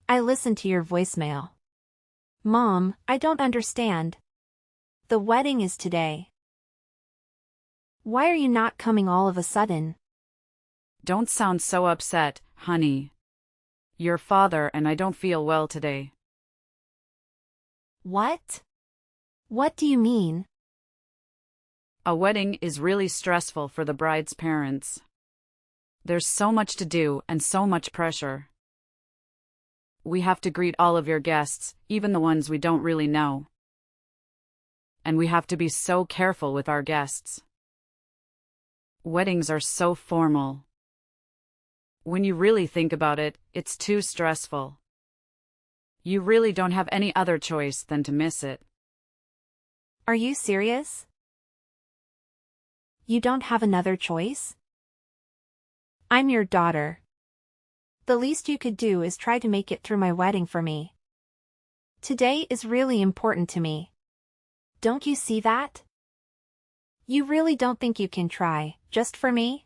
I listened to your voicemail. Mom, I don't understand. The wedding is today. Why are you not coming all of a sudden? Don't sound so upset, honey. Your father and I don't feel well today. What? What do you mean? A wedding is really stressful for the bride's parents. There's so much to do and so much pressure. We have to greet all of your guests, even the ones we don't really know. And we have to be so careful with our guests. Weddings are so formal. When you really think about it, it's too stressful. You really don't have any other choice than to miss it. Are you serious? You don't have another choice? I'm your daughter. The least you could do is try to make it through my wedding for me. Today is really important to me. Don't you see that? You really don't think you can try, just for me?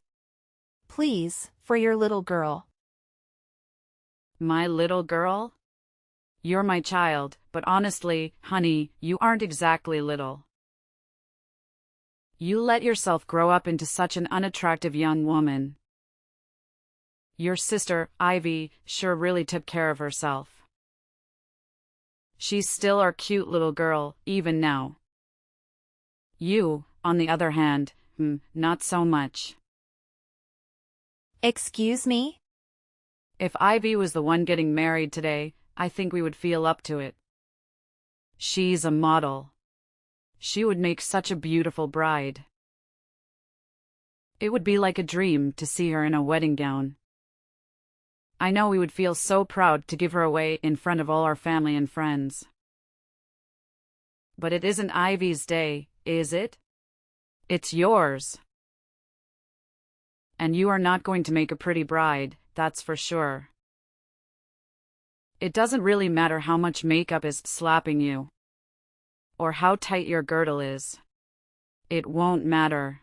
Please, for your little girl. My little girl? You're my child, but honestly, honey, you aren't exactly little. You let yourself grow up into such an unattractive young woman. Your sister, Ivy, sure really took care of herself. She's still our cute little girl, even now. You, on the other hand, not so much. Excuse me? If Ivy was the one getting married today, I think we would feel up to it. She's a model. She would make such a beautiful bride. It would be like a dream to see her in a wedding gown. I know we would feel so proud to give her away in front of all our family and friends. But it isn't Ivy's day, is it? It's yours. And you are not going to make a pretty bride, that's for sure. It doesn't really matter how much makeup is slapping you, or how tight your girdle is. It won't matter.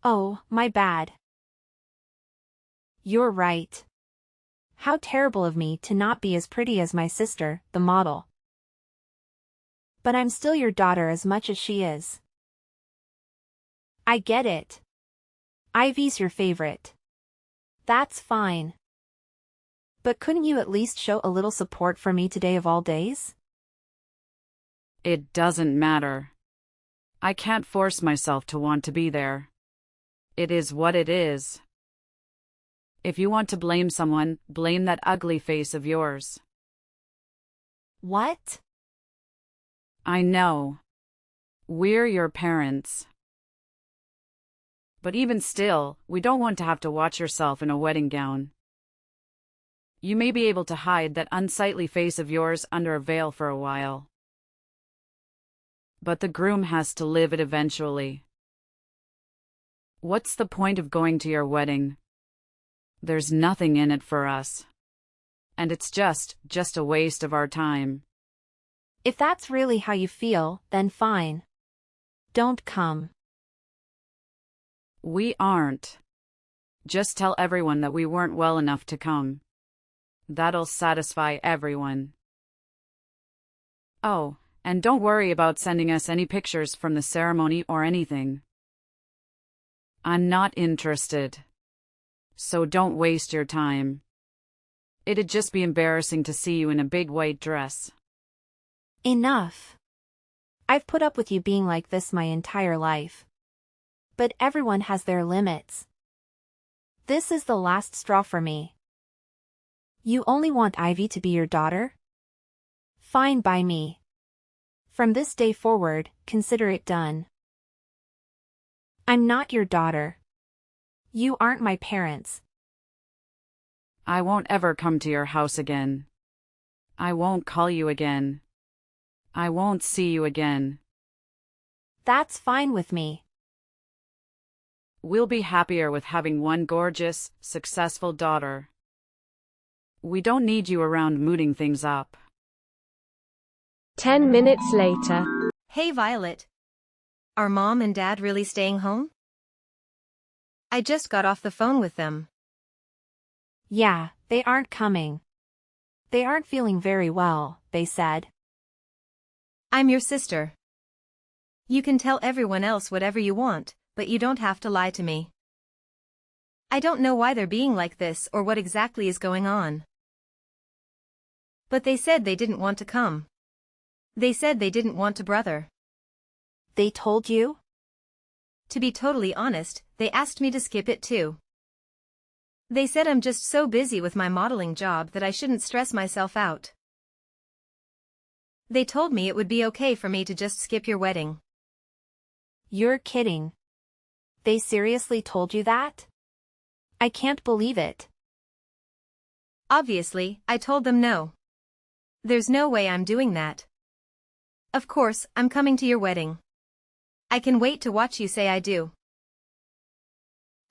Oh, my bad. You're right. How terrible of me to not be as pretty as my sister, the model. But I'm still your daughter as much as she is. I get it. Ivy's your favorite. That's fine. But couldn't you at least show a little support for me today of all days? It doesn't matter. I can't force myself to want to be there. It is what it is. If you want to blame someone, blame that ugly face of yours. What? I know. We're your parents. But even still, we don't want to have to watch yourself in a wedding gown. You may be able to hide that unsightly face of yours under a veil for a while. But the groom has to live it eventually. What's the point of going to your wedding? There's nothing in it for us. And it's just a waste of our time. If that's really how you feel, then fine. Don't come. We aren't. Just tell everyone that we weren't well enough to come. That'll satisfy everyone. Oh, and don't worry about sending us any pictures from the ceremony or anything. I'm not interested. So don't waste your time. It'd just be embarrassing to see you in a big white dress. Enough. I've put up with you being like this my entire life. But everyone has their limits. This is the last straw for me. You only want Ivy to be your daughter? Fine by me. From this day forward, consider it done. I'm not your daughter. You aren't my parents. I won't ever come to your house again. I won't call you again. I won't see you again. That's fine with me. We'll be happier with having one gorgeous, successful daughter. We don't need you around mooting things up. 10 minutes later. Hey, Violet. Are Mom and Dad really staying home? I just got off the phone with them. Yeah, they aren't coming. They aren't feeling very well, they said. I'm your sister. You can tell everyone else whatever you want, but you don't have to lie to me. I don't know why they're being like this or what exactly is going on. But they said they didn't want to come. They said they didn't want to brother. They told you? To be totally honest, they asked me to skip it too. They said I'm just so busy with my modeling job that I shouldn't stress myself out. They told me it would be okay for me to just skip your wedding. You're kidding. They seriously told you that? I can't believe it. Obviously, I told them no. There's no way I'm doing that. Of course, I'm coming to your wedding. I can wait to watch you say I do.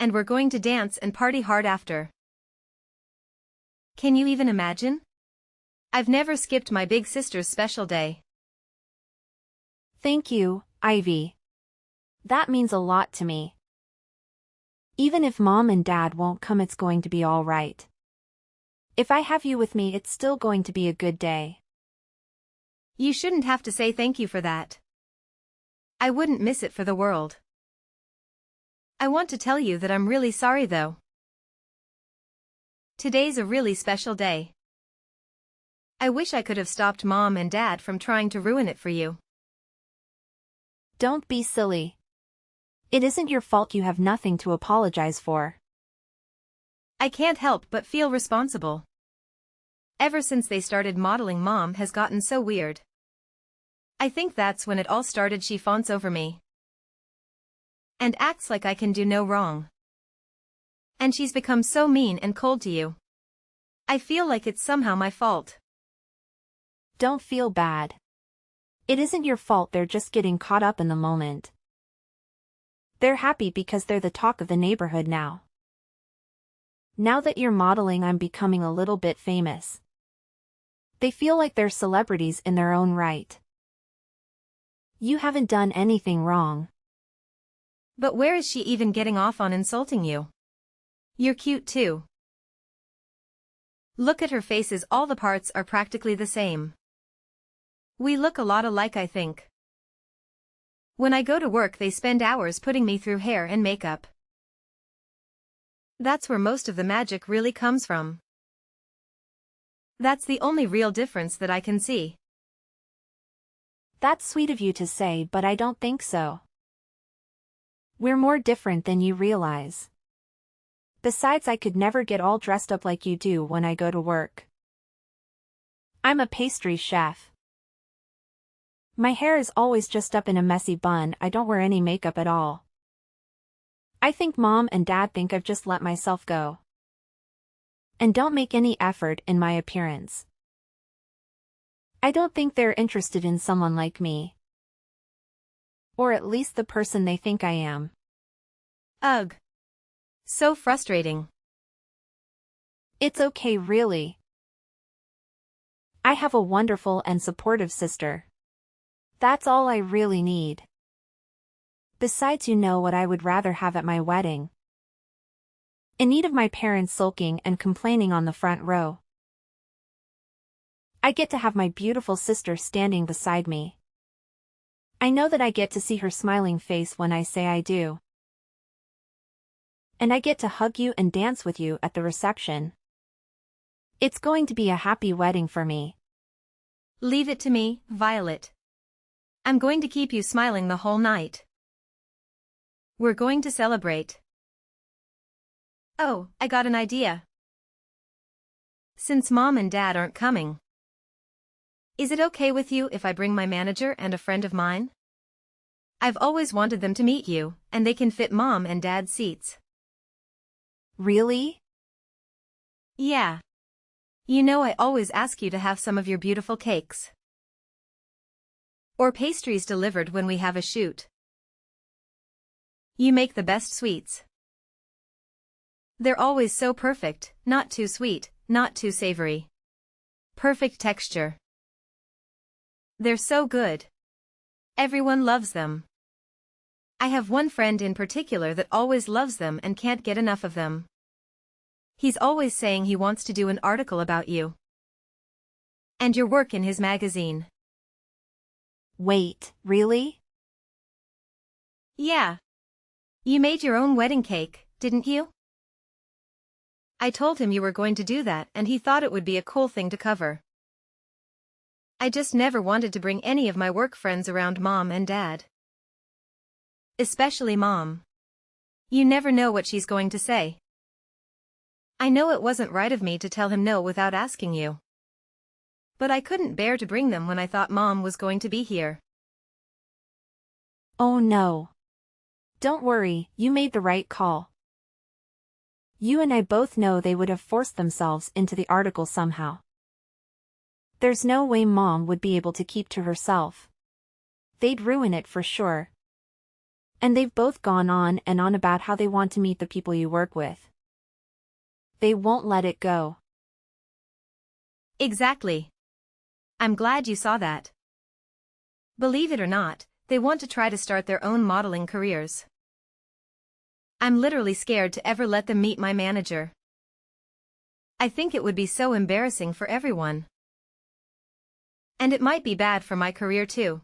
And we're going to dance and party hard after. Can you even imagine? I've never skipped my big sister's special day. Thank you, Ivy. That means a lot to me. Even if Mom and Dad won't come, it's going to be all right. If I have you with me, it's still going to be a good day. You shouldn't have to say thank you for that. I wouldn't miss it for the world. I want to tell you that I'm really sorry though. Today's a really special day. I wish I could have stopped Mom and Dad from trying to ruin it for you. Don't be silly. It isn't your fault. You have nothing to apologize for. I can't help but feel responsible. Ever since they started modeling, Mom has gotten so weird. I think that's when it all started. She fawnts over me and acts like I can do no wrong. And she's become so mean and cold to you. I feel like it's somehow my fault. Don't feel bad. It isn't your fault. They're just getting caught up in the moment. They're happy because they're the talk of the neighborhood now. Now that you're modeling, I'm becoming a little bit famous. They feel like they're celebrities in their own right. You haven't done anything wrong. But where is she even getting off on insulting you? You're cute too. Look at her faces. All the parts are practically the same. We look a lot alike, I think. When I go to work, they spend hours putting me through hair and makeup. That's where most of the magic really comes from. That's the only real difference that I can see. That's sweet of you to say, but I don't think so. We're more different than you realize. Besides, I could never get all dressed up like you do when I go to work. I'm a pastry chef. My hair is always just up in a messy bun. I don't wear any makeup at all. I think Mom and Dad think I've just let myself go. And don't make any effort in my appearance. I don't think they're interested in someone like me. Or at least the person they think I am. Ugh. So frustrating. It's okay, really. I have a wonderful and supportive sister. That's all I really need. Besides, you know what I would rather have at my wedding? In need of my parents sulking and complaining on the front row. I get to have my beautiful sister standing beside me. I know that I get to see her smiling face when I say I do. And I get to hug you and dance with you at the reception. It's going to be a happy wedding for me. Leave it to me, Violet. I'm going to keep you smiling the whole night. We're going to celebrate. Oh, I got an idea. Since Mom and Dad aren't coming, is it okay with you if I bring my manager and a friend of mine? I've always wanted them to meet you, and they can fit Mom and Dad's seats. Really? Yeah. You know I always ask you to have some of your beautiful cakes or pastries delivered when we have a shoot. You make the best sweets. They're always so perfect, not too sweet, not too savory. Perfect texture. They're so good. Everyone loves them. I have one friend in particular that always loves them and can't get enough of them. He's always saying he wants to do an article about you. And your work in his magazine. Wait, really? Yeah. You made your own wedding cake, didn't you? I told him you were going to do that and he thought it would be a cool thing to cover. I just never wanted to bring any of my work friends around Mom and Dad. Especially Mom. You never know what she's going to say. I know it wasn't right of me to tell him no without asking you. But I couldn't bear to bring them when I thought Mom was going to be here. Oh no. Don't worry, you made the right call. You and I both know they would have forced themselves into the article somehow. There's no way Mom would be able to keep to herself. They'd ruin it for sure. And they've both gone on and on about how they want to meet the people you work with. They won't let it go. Exactly. I'm glad you saw that. Believe it or not, they want to try to start their own modeling careers. I'm literally scared to ever let them meet my manager. I think it would be so embarrassing for everyone. And it might be bad for my career too.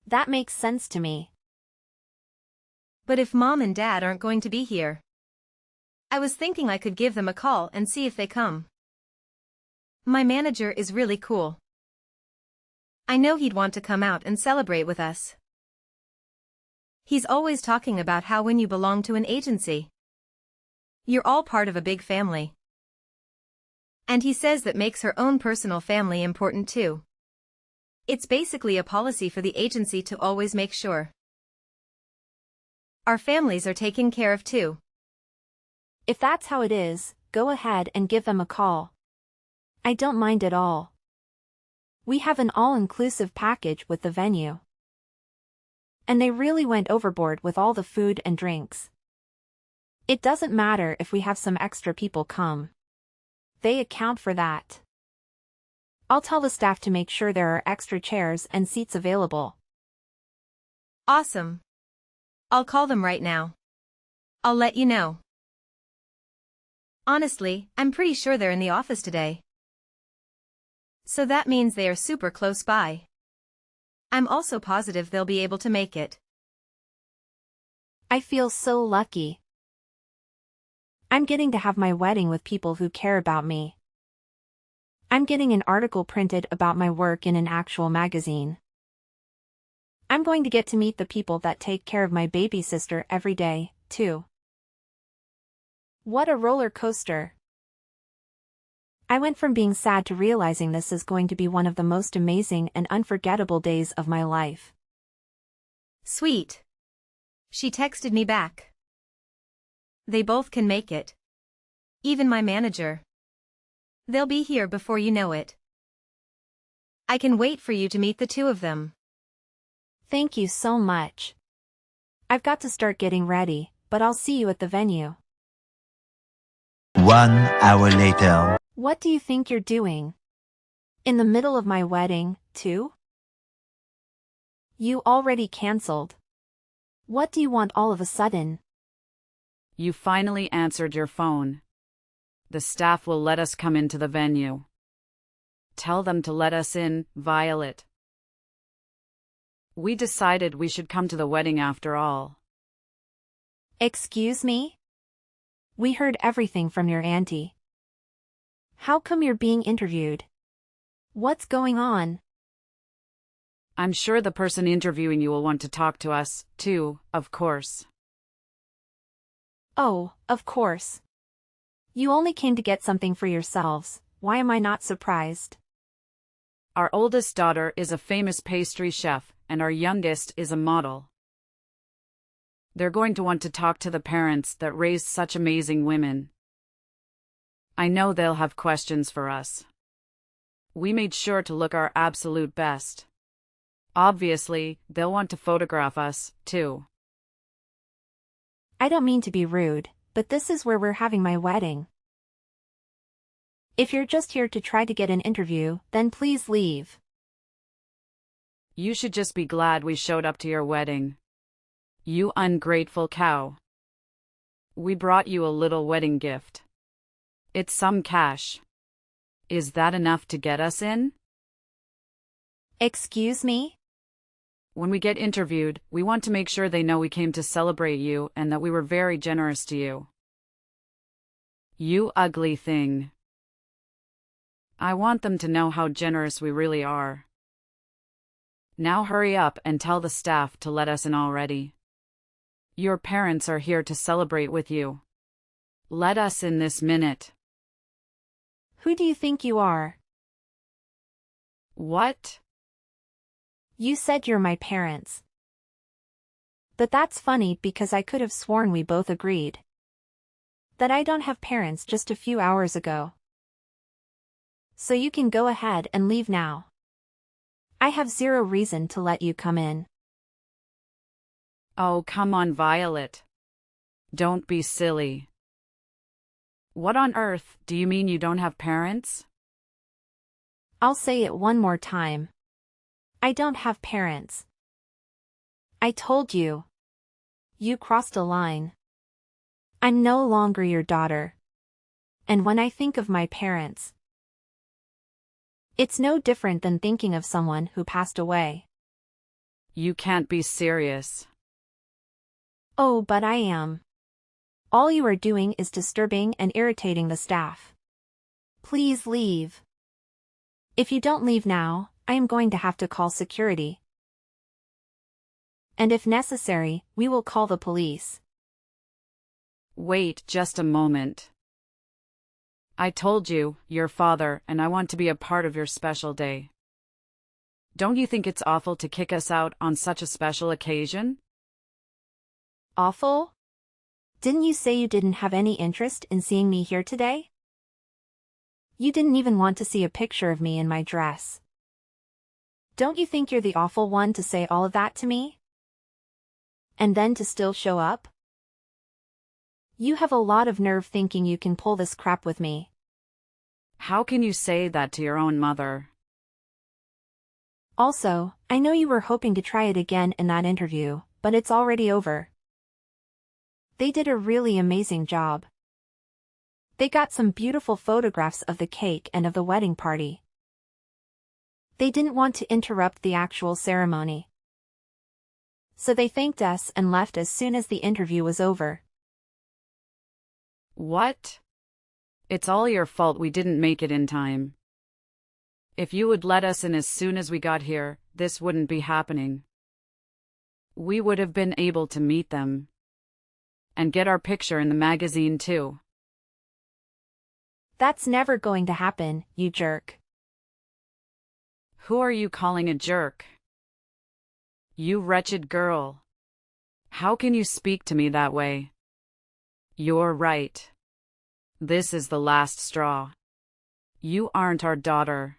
That makes sense to me. But if Mom and Dad aren't going to be here, I was thinking I could give them a call and see if they come. My manager is really cool. I know he'd want to come out and celebrate with us. He's always talking about how when you belong to an agency, you're all part of a big family. And he says that makes her own personal family important too. It's basically a policy for the agency to always make sure our families are taken care of too. If that's how it is, go ahead and give them a call. I don't mind at all. We have an all-inclusive package with the venue. And they really went overboard with all the food and drinks. It doesn't matter if we have some extra people come. They account for that. I'll tell the staff to make sure there are extra chairs and seats available. Awesome. I'll call them right now. I'll let you know. Honestly, I'm pretty sure they're in the office today. So that means they are super close by. I'm also positive they'll be able to make it. I feel so lucky. I'm getting to have my wedding with people who care about me. I'm getting an article printed about my work in an actual magazine. I'm going to get to meet the people that take care of my baby sister every day, too. What a roller coaster. I went from being sad to realizing this is going to be one of the most amazing and unforgettable days of my life. Sweet. She texted me back. They both can make it. Even my manager. They'll be here before you know it. I can wait for you to meet the two of them. Thank you so much. I've got to start getting ready, but I'll see you at the venue. 1 hour later. What do you think you're doing? In the middle of my wedding, too? You already cancelled. What do you want all of a sudden? You finally answered your phone. The staff will let us come into the venue. Tell them to let us in, Violet. We decided we should come to the wedding after all. Excuse me? We heard everything from your auntie. How come you're being interviewed? What's going on? I'm sure the person interviewing you will want to talk to us, too, of course. Oh, of course. You only came to get something for yourselves. Why am I not surprised? Our oldest daughter is a famous pastry chef, and our youngest is a model. They're going to want to talk to the parents that raised such amazing women. I know they'll have questions for us. We made sure to look our absolute best. Obviously, they'll want to photograph us, too. I don't mean to be rude, but this is where we're having my wedding. If you're just here to try to get an interview, then please leave. You should just be glad we showed up to your wedding. You ungrateful cow. We brought you a little wedding gift. It's some cash. Is that enough to get us in? Excuse me? When we get interviewed, we want to make sure they know we came to celebrate you and that we were very generous to you. You ugly thing. I want them to know how generous we really are. Now hurry up and tell the staff to let us in already. Your parents are here to celebrate with you. Let us in this minute. Who do you think you are? What? You said you're my parents. But that's funny because I could have sworn we both agreed that I don't have parents just a few hours ago. So you can go ahead and leave now. I have zero reason to let you come in. Oh, come on, Violet. Don't be silly. What on earth do you mean you don't have parents? I'll say it one more time. I don't have parents. I told you. You crossed a line. I'm no longer your daughter. And when I think of my parents, it's no different than thinking of someone who passed away. You can't be serious. Oh, but I am. All you are doing is disturbing and irritating the staff. Please leave. If you don't leave now, I am going to have to call security. And if necessary, we will call the police. Wait just a moment. I told you, your father and I want to be a part of your special day. Don't you think it's awful to kick us out on such a special occasion? Awful? Didn't you say you didn't have any interest in seeing me here today? You didn't even want to see a picture of me in my dress. Don't you think you're the awful one to say all of that to me? And then to still show up? You have a lot of nerve thinking you can pull this crap with me. How can you say that to your own mother? Also, I know you were hoping to try it again in that interview, but it's already over. They did a really amazing job. They got some beautiful photographs of the cake and of the wedding party. They didn't want to interrupt the actual ceremony. So they thanked us and left as soon as the interview was over. What? It's all your fault we didn't make it in time. If you would let us in as soon as we got here, this wouldn't be happening. We would have been able to meet them. And get our picture in the magazine too. That's never going to happen, you jerk. Who are you calling a jerk? You wretched girl. How can you speak to me that way? You're right. This is the last straw. You aren't our daughter.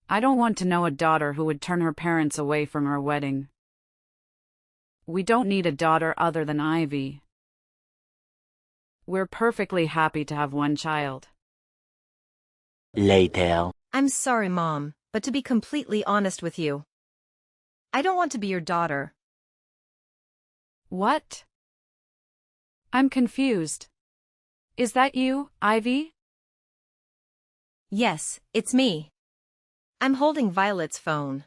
I don't want to know a daughter who would turn her parents away from her wedding. We don't need a daughter other than Ivy. We're perfectly happy to have one child. Later. I'm sorry, Mom, but to be completely honest with you, I don't want to be your daughter. What? I'm confused. Is that you, Ivy? Yes, it's me. I'm holding Violet's phone.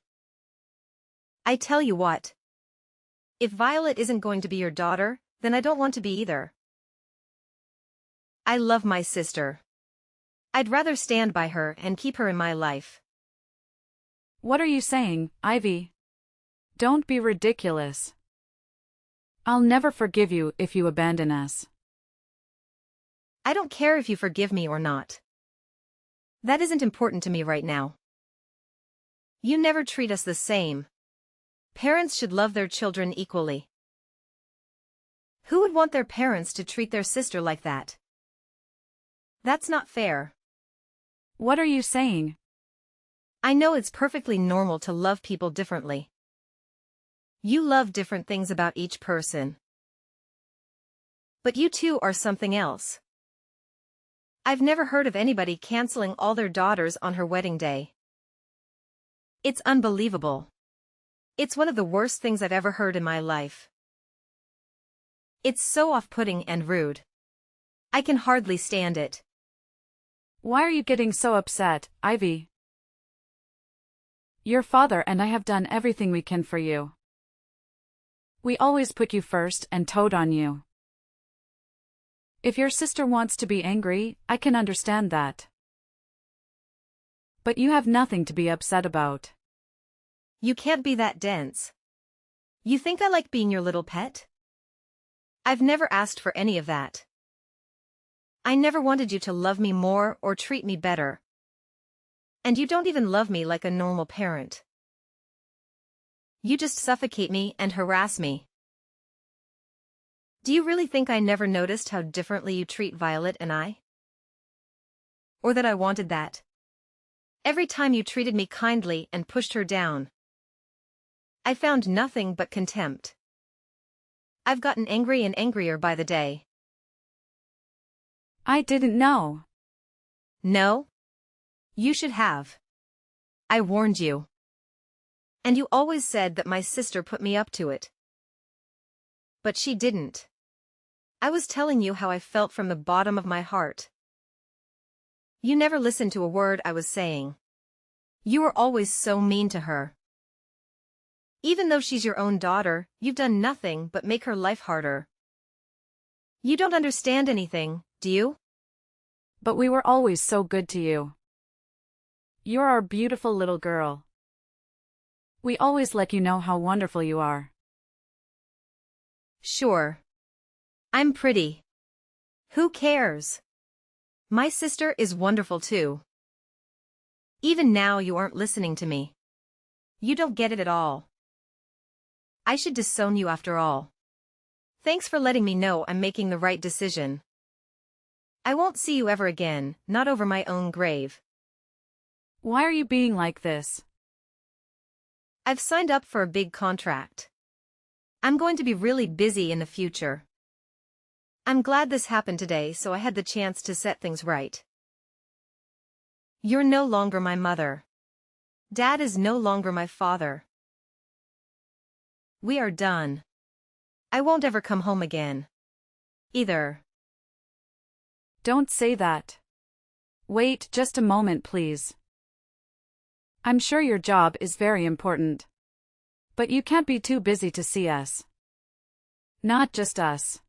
I tell you what. If Violet isn't going to be your daughter, then I don't want to be either. I love my sister. I'd rather stand by her and keep her in my life. What are you saying, Ivy? Don't be ridiculous. I'll never forgive you if you abandon us. I don't care if you forgive me or not. That isn't important to me right now. You never treat us the same. Parents should love their children equally. Who would want their parents to treat their sister like that? That's not fair. What are you saying? I know it's perfectly normal to love people differently. You love different things about each person. But you two are something else. I've never heard of anybody canceling all their daughters on her wedding day. It's unbelievable. It's one of the worst things I've ever heard in my life. It's so off-putting and rude. I can hardly stand it. Why are you getting so upset, Ivy? Your father and I have done everything we can for you. We always put you first and toed on you. If your sister wants to be angry, I can understand that. But you have nothing to be upset about. You can't be that dense. You think I like being your little pet? I've never asked for any of that. I never wanted you to love me more or treat me better. And you don't even love me like a normal parent. You just suffocate me and harass me. Do you really think I never noticed how differently you treat Violet and I? Or that I wanted that? Every time you treated me kindly and pushed her down, I found nothing but contempt. I've gotten angry and angrier by the day. I didn't know. No? You should have. I warned you. And you always said that my sister put me up to it. But she didn't. I was telling you how I felt from the bottom of my heart. You never listened to a word I was saying. You were always so mean to her. Even though she's your own daughter, you've done nothing but make her life harder. You don't understand anything, do you? But we were always so good to you. You're our beautiful little girl. We always let you know how wonderful you are. Sure. I'm pretty. Who cares? My sister is wonderful too. Even now you aren't listening to me. You don't get it at all. I should disown you after all. Thanks for letting me know I'm making the right decision. I won't see you ever again, not over my own grave. Why are you being like this? I've signed up for a big contract. I'm going to be really busy in the future. I'm glad this happened today so I had the chance to set things right. You're no longer my mother. Dad is no longer my father. We are done. I won't ever come home again. Either. Don't say that. Wait just a moment, please. I'm sure your job is very important. But you can't be too busy to see us. Not just us.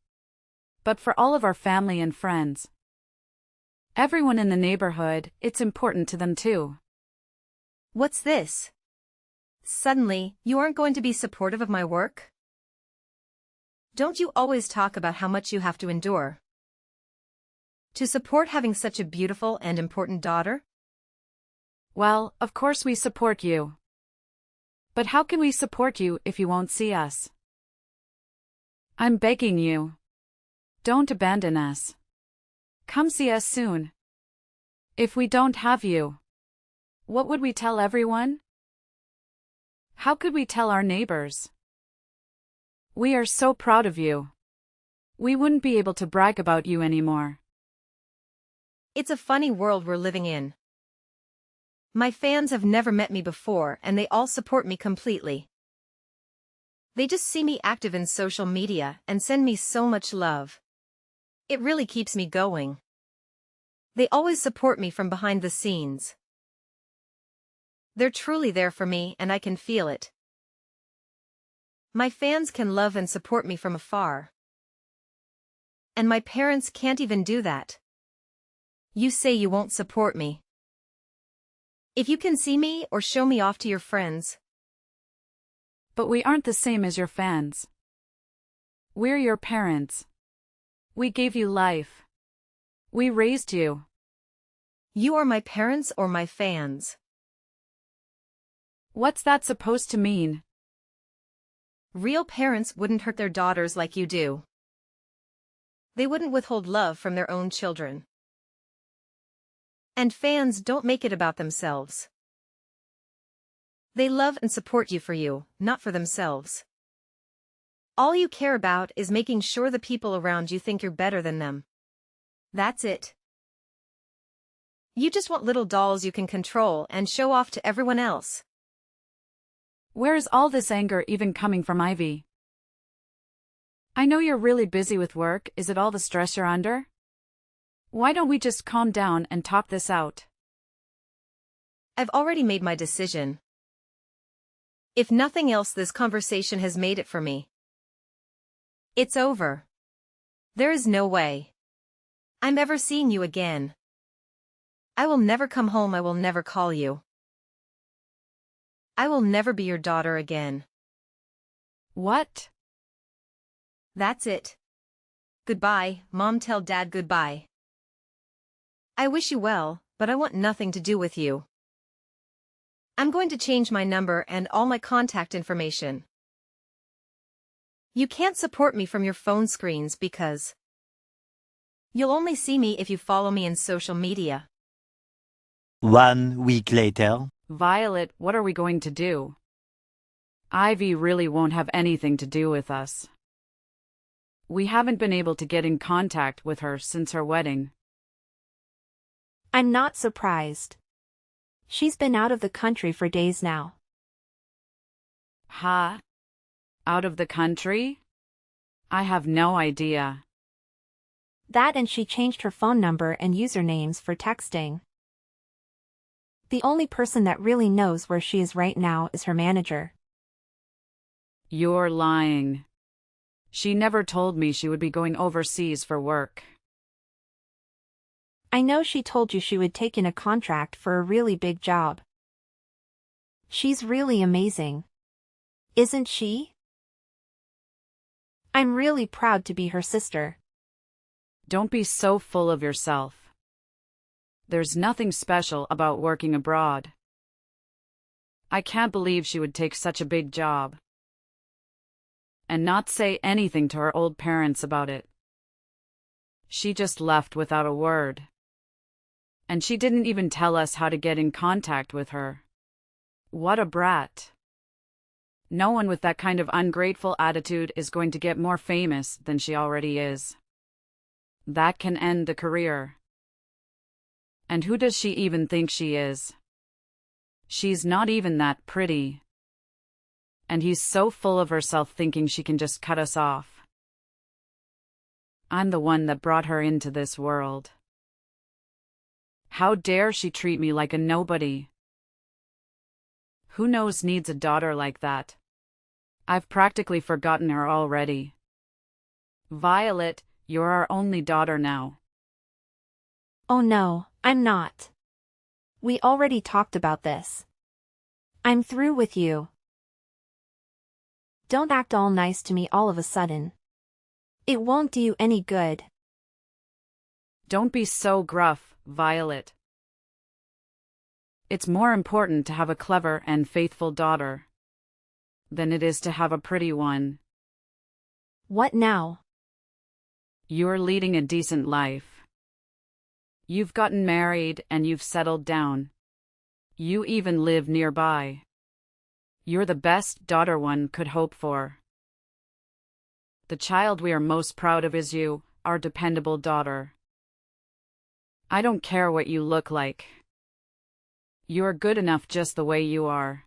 But for all of our family and friends. Everyone in the neighborhood, it's important to them too. What's this? Suddenly, you aren't going to be supportive of my work? Don't you always talk about how much you have to endure? To support having such a beautiful and important daughter? Well, of course we support you. But how can we support you if you won't see us? I'm begging you. Don't abandon us. Come see us soon. If we don't have you, what would we tell everyone? How could we tell our neighbors? We are so proud of you. We wouldn't be able to brag about you anymore. It's a funny world we're living in. My fans have never met me before and they all support me completely. They just see me active in social media and send me so much love. It really keeps me going. They always support me from behind the scenes. They're truly there for me and I can feel it. My fans can love and support me from afar. And my parents can't even do that. You say you won't support me. If you can see me or show me off to your friends. But we aren't the same as your fans. We're your parents. We gave you life. We raised you. You are my parents or my fans. What's that supposed to mean? Real parents wouldn't hurt their daughters like you do. They wouldn't withhold love from their own children. And fans don't make it about themselves. They love and support you for you, not for themselves. All you care about is making sure the people around you think you're better than them. That's it. You just want little dolls you can control and show off to everyone else. Where's all this anger even coming from, Ivy? I know you're really busy with work. Is it all the stress you're under? Why don't we just calm down and talk this out? I've already made my decision. If nothing else, this conversation has made it for me. It's over. There is no way I'm ever seeing you again. I will never come home. I will never call you. I will never be your daughter again. What? That's it. Goodbye, Mom. Tell Dad goodbye. I wish you well, but I want nothing to do with you. I'm going to change my number and all my contact information. You can't support me from your phone screens because you'll only see me if you follow me in social media. 1 week later. Violet, what are we going to do? Ivy really won't have anything to do with us. We haven't been able to get in contact with her since her wedding. I'm not surprised. She's been out of the country for days now. Huh? Out of the country? I have no idea. That, and she changed her phone number and usernames for texting. The only person that really knows where she is right now is her manager. You're lying. She never told me she would be going overseas for work. I know she told you she would take in a contract for a really big job. She's really amazing. Isn't she? I'm really proud to be her sister. Don't be so full of yourself. There's nothing special about working abroad. I can't believe she would take such a big job and not say anything to her old parents about it. She just left without a word. And she didn't even tell us how to get in contact with her. What a brat. No one with that kind of ungrateful attitude is going to get more famous than she already is. That can end the career. And who does she even think she is? She's not even that pretty. And he's so full of herself thinking she can just cut us off. I'm the one that brought her into this world. How dare she treat me like a nobody? Who knows needs a daughter like that? I've practically forgotten her already. Violet, you're our only daughter now. Oh no, I'm not. We already talked about this. I'm through with you. Don't act all nice to me all of a sudden. It won't do you any good. Don't be so gruff, Violet. It's more important to have a clever and faithful daughter than it is to have a pretty one. What now? You're leading a decent life. You've gotten married and you've settled down. You even live nearby. You're the best daughter one could hope for. The child we are most proud of is you, our dependable daughter. I don't care what you look like. You're good enough just the way you are.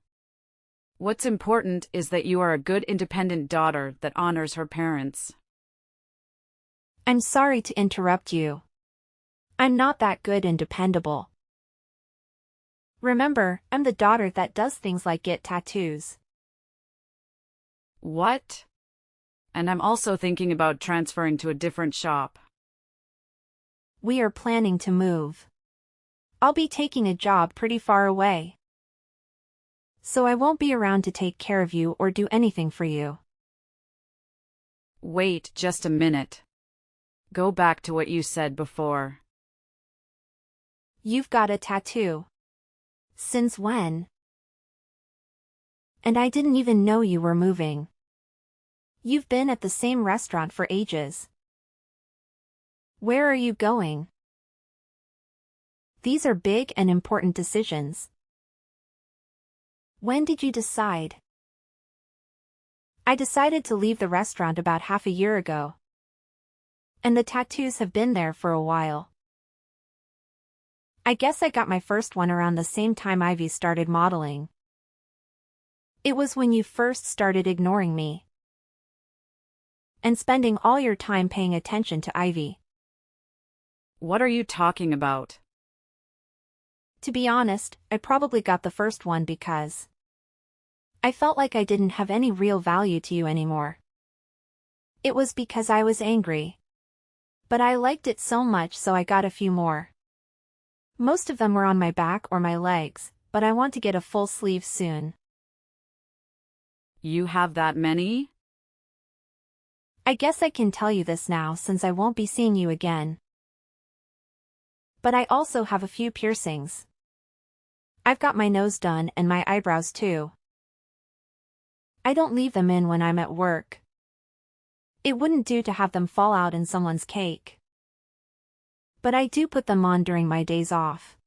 What's important is that you are a good independent daughter that honors her parents. I'm sorry to interrupt you. I'm not that good and dependable. Remember, I'm the daughter that does things like get tattoos. What? And I'm also thinking about transferring to a different shop. We are planning to move. I'll be taking a job pretty far away. So I won't be around to take care of you or do anything for you. Wait just a minute. Go back to what you said before. You've got a tattoo. Since when? And I didn't even know you were moving. You've been at the same restaurant for ages. Where are you going? These are big and important decisions. When did you decide? I decided to leave the restaurant about half a year ago. And the tattoos have been there for a while. I guess I got my first one around the same time Ivy started modeling. It was when you first started ignoring me and spending all your time paying attention to Ivy. What are you talking about? To be honest, I probably got the first one because I felt like I didn't have any real value to you anymore. It was because I was angry. But I liked it so much, so I got a few more. Most of them were on my back or my legs, but I want to get a full sleeve soon. You have that many? I guess I can tell you this now since I won't be seeing you again. But I also have a few piercings. I've got my nose done and my eyebrows too. I don't leave them in when I'm at work. It wouldn't do to have them fall out in someone's cake. But I do put them on during my days off.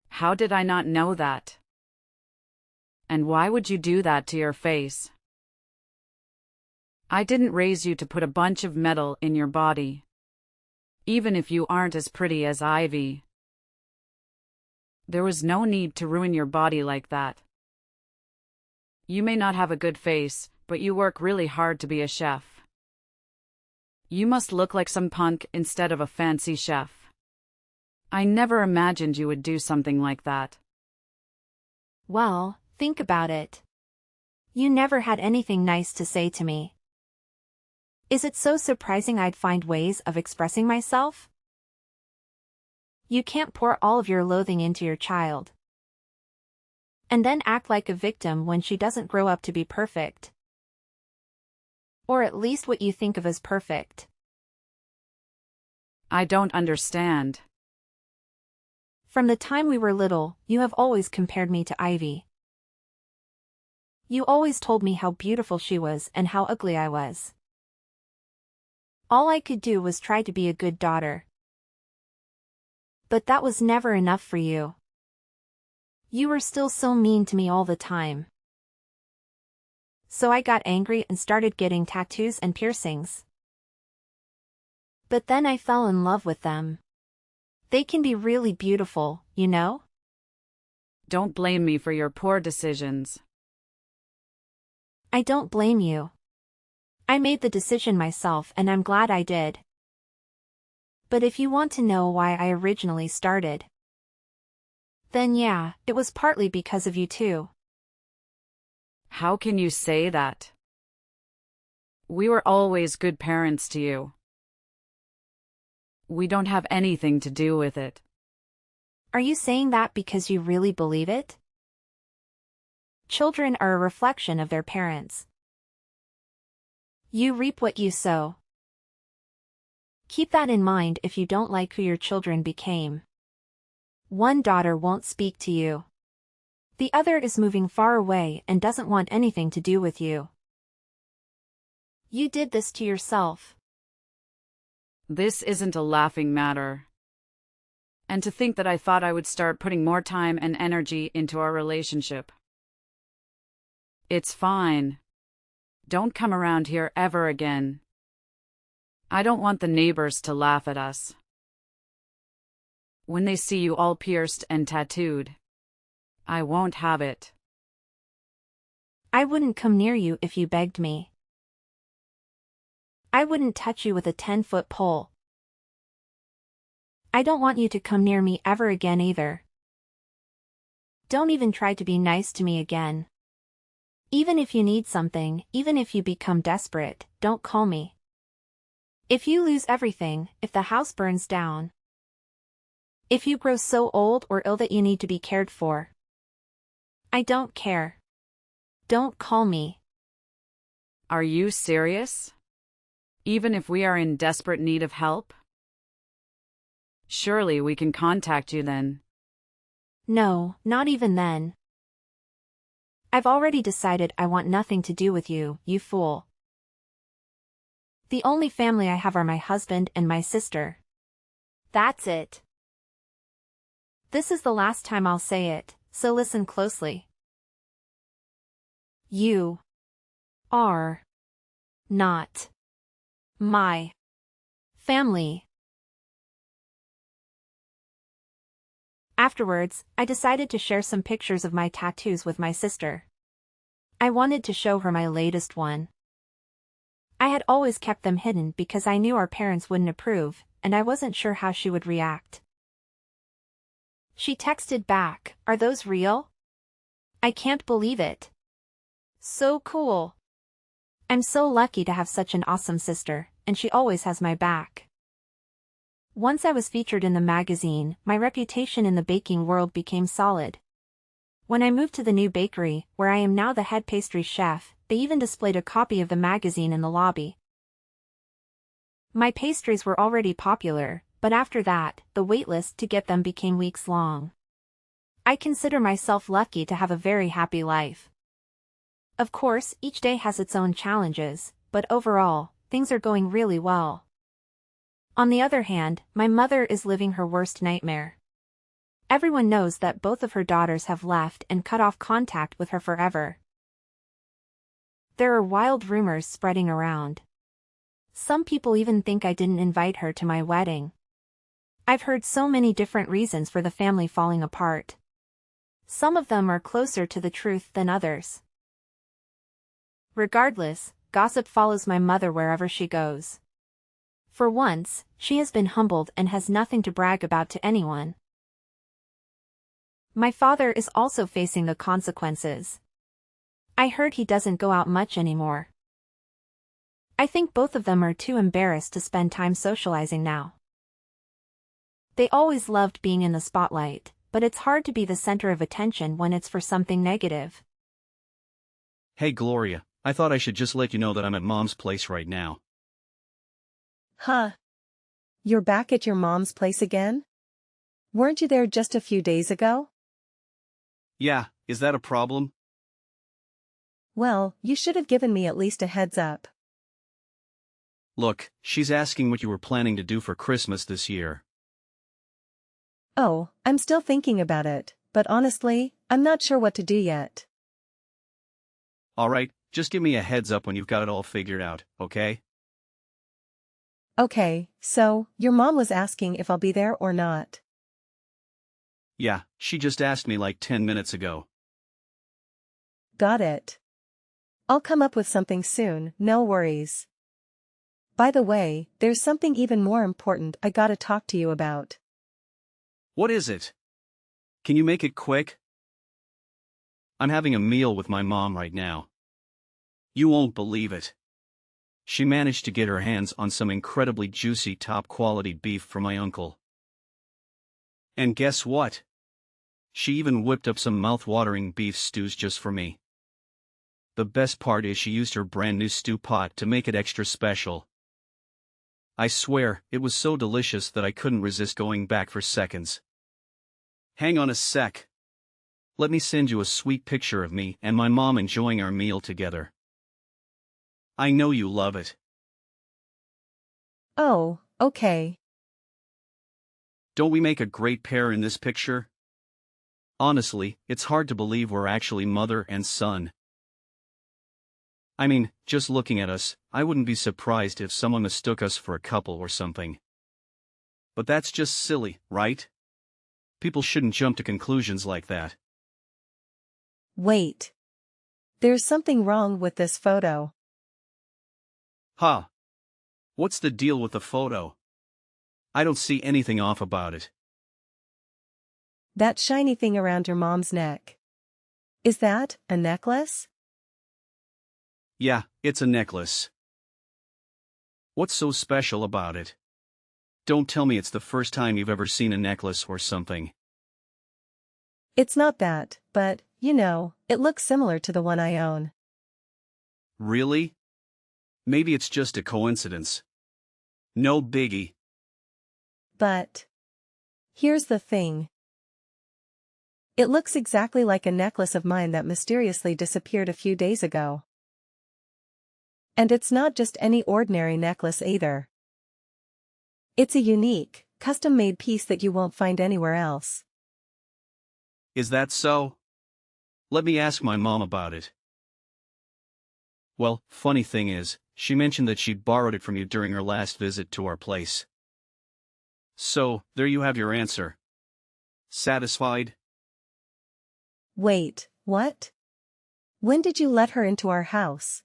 How did I not know that? And why would you do that to your face? I didn't raise you to put a bunch of metal in your body. Even if you aren't as pretty as Ivy. There was no need to ruin your body like that. You may not have a good face, but you work really hard to be a chef. You must look like some punk instead of a fancy chef. I never imagined you would do something like that. Well, think about it. You never had anything nice to say to me. Is it so surprising I'd find ways of expressing myself? You can't pour all of your loathing into your child. And then act like a victim when she doesn't grow up to be perfect. Or at least what you think of as perfect. I don't understand. From the time we were little, you have always compared me to Ivy. You always told me how beautiful she was and how ugly I was. All I could do was try to be a good daughter. But that was never enough for you. You were still so mean to me all the time. So I got angry and started getting tattoos and piercings. But then I fell in love with them. They can be really beautiful, you know? Don't blame me for your poor decisions. I don't blame you. I made the decision myself and I'm glad I did. But if you want to know why I originally started, then yeah, it was partly because of you too. How can you say that? We were always good parents to you. We don't have anything to do with it. Are you saying that because you really believe it? Children are a reflection of their parents. You reap what you sow. Keep that in mind if you don't like who your children became. One daughter won't speak to you. The other is moving far away and doesn't want anything to do with you. You did this to yourself. This isn't a laughing matter. And to think that I thought I would start putting more time and energy into our relationship. It's fine. Don't come around here ever again. I don't want the neighbors to laugh at us. When they see you all pierced and tattooed, I won't have it. I wouldn't come near you if you begged me. I wouldn't touch you with a 10-foot pole. I don't want you to come near me ever again either. Don't even try to be nice to me again. Even if you need something, even if you become desperate, don't call me. If you lose everything, if the house burns down, if you grow so old or ill that you need to be cared for, I don't care. Don't call me. Are you serious? Even if we are in desperate need of help? Surely we can contact you then. No, not even then. I've already decided I want nothing to do with you, you fool. The only family I have are my husband and my sister. That's it. This is the last time I'll say it, so listen closely. You are not my family. Afterwards, I decided to share some pictures of my tattoos with my sister. I wanted to show her my latest one. I had always kept them hidden because I knew our parents wouldn't approve, and I wasn't sure how she would react. She texted back, "Are those real? I can't believe it. So cool. I'm so lucky to have such an awesome sister, and she always has my back." Once I was featured in the magazine, my reputation in the baking world became solid. When I moved to the new bakery, where I am now the head pastry chef, they even displayed a copy of the magazine in the lobby. My pastries were already popular, but after that, the waitlist to get them became weeks long. I consider myself lucky to have a very happy life. Of course, each day has its own challenges, but overall, things are going really well. On the other hand, my mother is living her worst nightmare. Everyone knows that both of her daughters have left and cut off contact with her forever. There are wild rumors spreading around. Some people even think I didn't invite her to my wedding. I've heard so many different reasons for the family falling apart. Some of them are closer to the truth than others. Regardless, gossip follows my mother wherever she goes. For once, she has been humbled and has nothing to brag about to anyone. My father is also facing the consequences. I heard he doesn't go out much anymore. I think both of them are too embarrassed to spend time socializing now. They always loved being in the spotlight, but it's hard to be the center of attention when it's for something negative. Hey Gloria, I thought I should just let you know that I'm at Mom's place right now. Huh. You're back at your mom's place again? Weren't you there just a few days ago? Yeah, is that a problem? Well, you should have given me at least a heads up. Look, she's asking what you were planning to do for Christmas this year. Oh, I'm still thinking about it, but honestly, I'm not sure what to do yet. Alright, just give me a heads up when you've got it all figured out, okay? Okay, so, your mom was asking if I'll be there or not. Yeah, she just asked me like 10 minutes ago. Got it. I'll come up with something soon, no worries. By the way, there's something even more important I gotta talk to you about. What is it? Can you make it quick? I'm having a meal with my mom right now. You won't believe it. She managed to get her hands on some incredibly juicy top-quality beef from my uncle. And guess what? She even whipped up some mouth-watering beef stews just for me. The best part is she used her brand new stew pot to make it extra special. I swear, it was so delicious that I couldn't resist going back for seconds. Hang on a sec. Let me send you a sweet picture of me and my mom enjoying our meal together. I know you love it. Oh, okay. Don't we make a great pair in this picture? Honestly, it's hard to believe we're actually mother and son. I mean, just looking at us, I wouldn't be surprised if someone mistook us for a couple or something. But that's just silly, right? People shouldn't jump to conclusions like that. Wait. There's something wrong with this photo. Huh. What's the deal with the photo? I don't see anything off about it. That shiny thing around your mom's neck. Is that a necklace? Yeah, it's a necklace. What's so special about it? Don't tell me it's the first time you've ever seen a necklace or something. It's not that, but, you know, it looks similar to the one I own. Really? Maybe it's just a coincidence. No biggie. But here's the thing. It looks exactly like a necklace of mine that mysteriously disappeared a few days ago. And it's not just any ordinary necklace either. It's a unique, custom-made piece that you won't find anywhere else. Is that so? Let me ask my mom about it. Well, funny thing is, she mentioned that she'd borrowed it from you during her last visit to our place. So, there you have your answer. Satisfied? Wait, what? When did you let her into our house?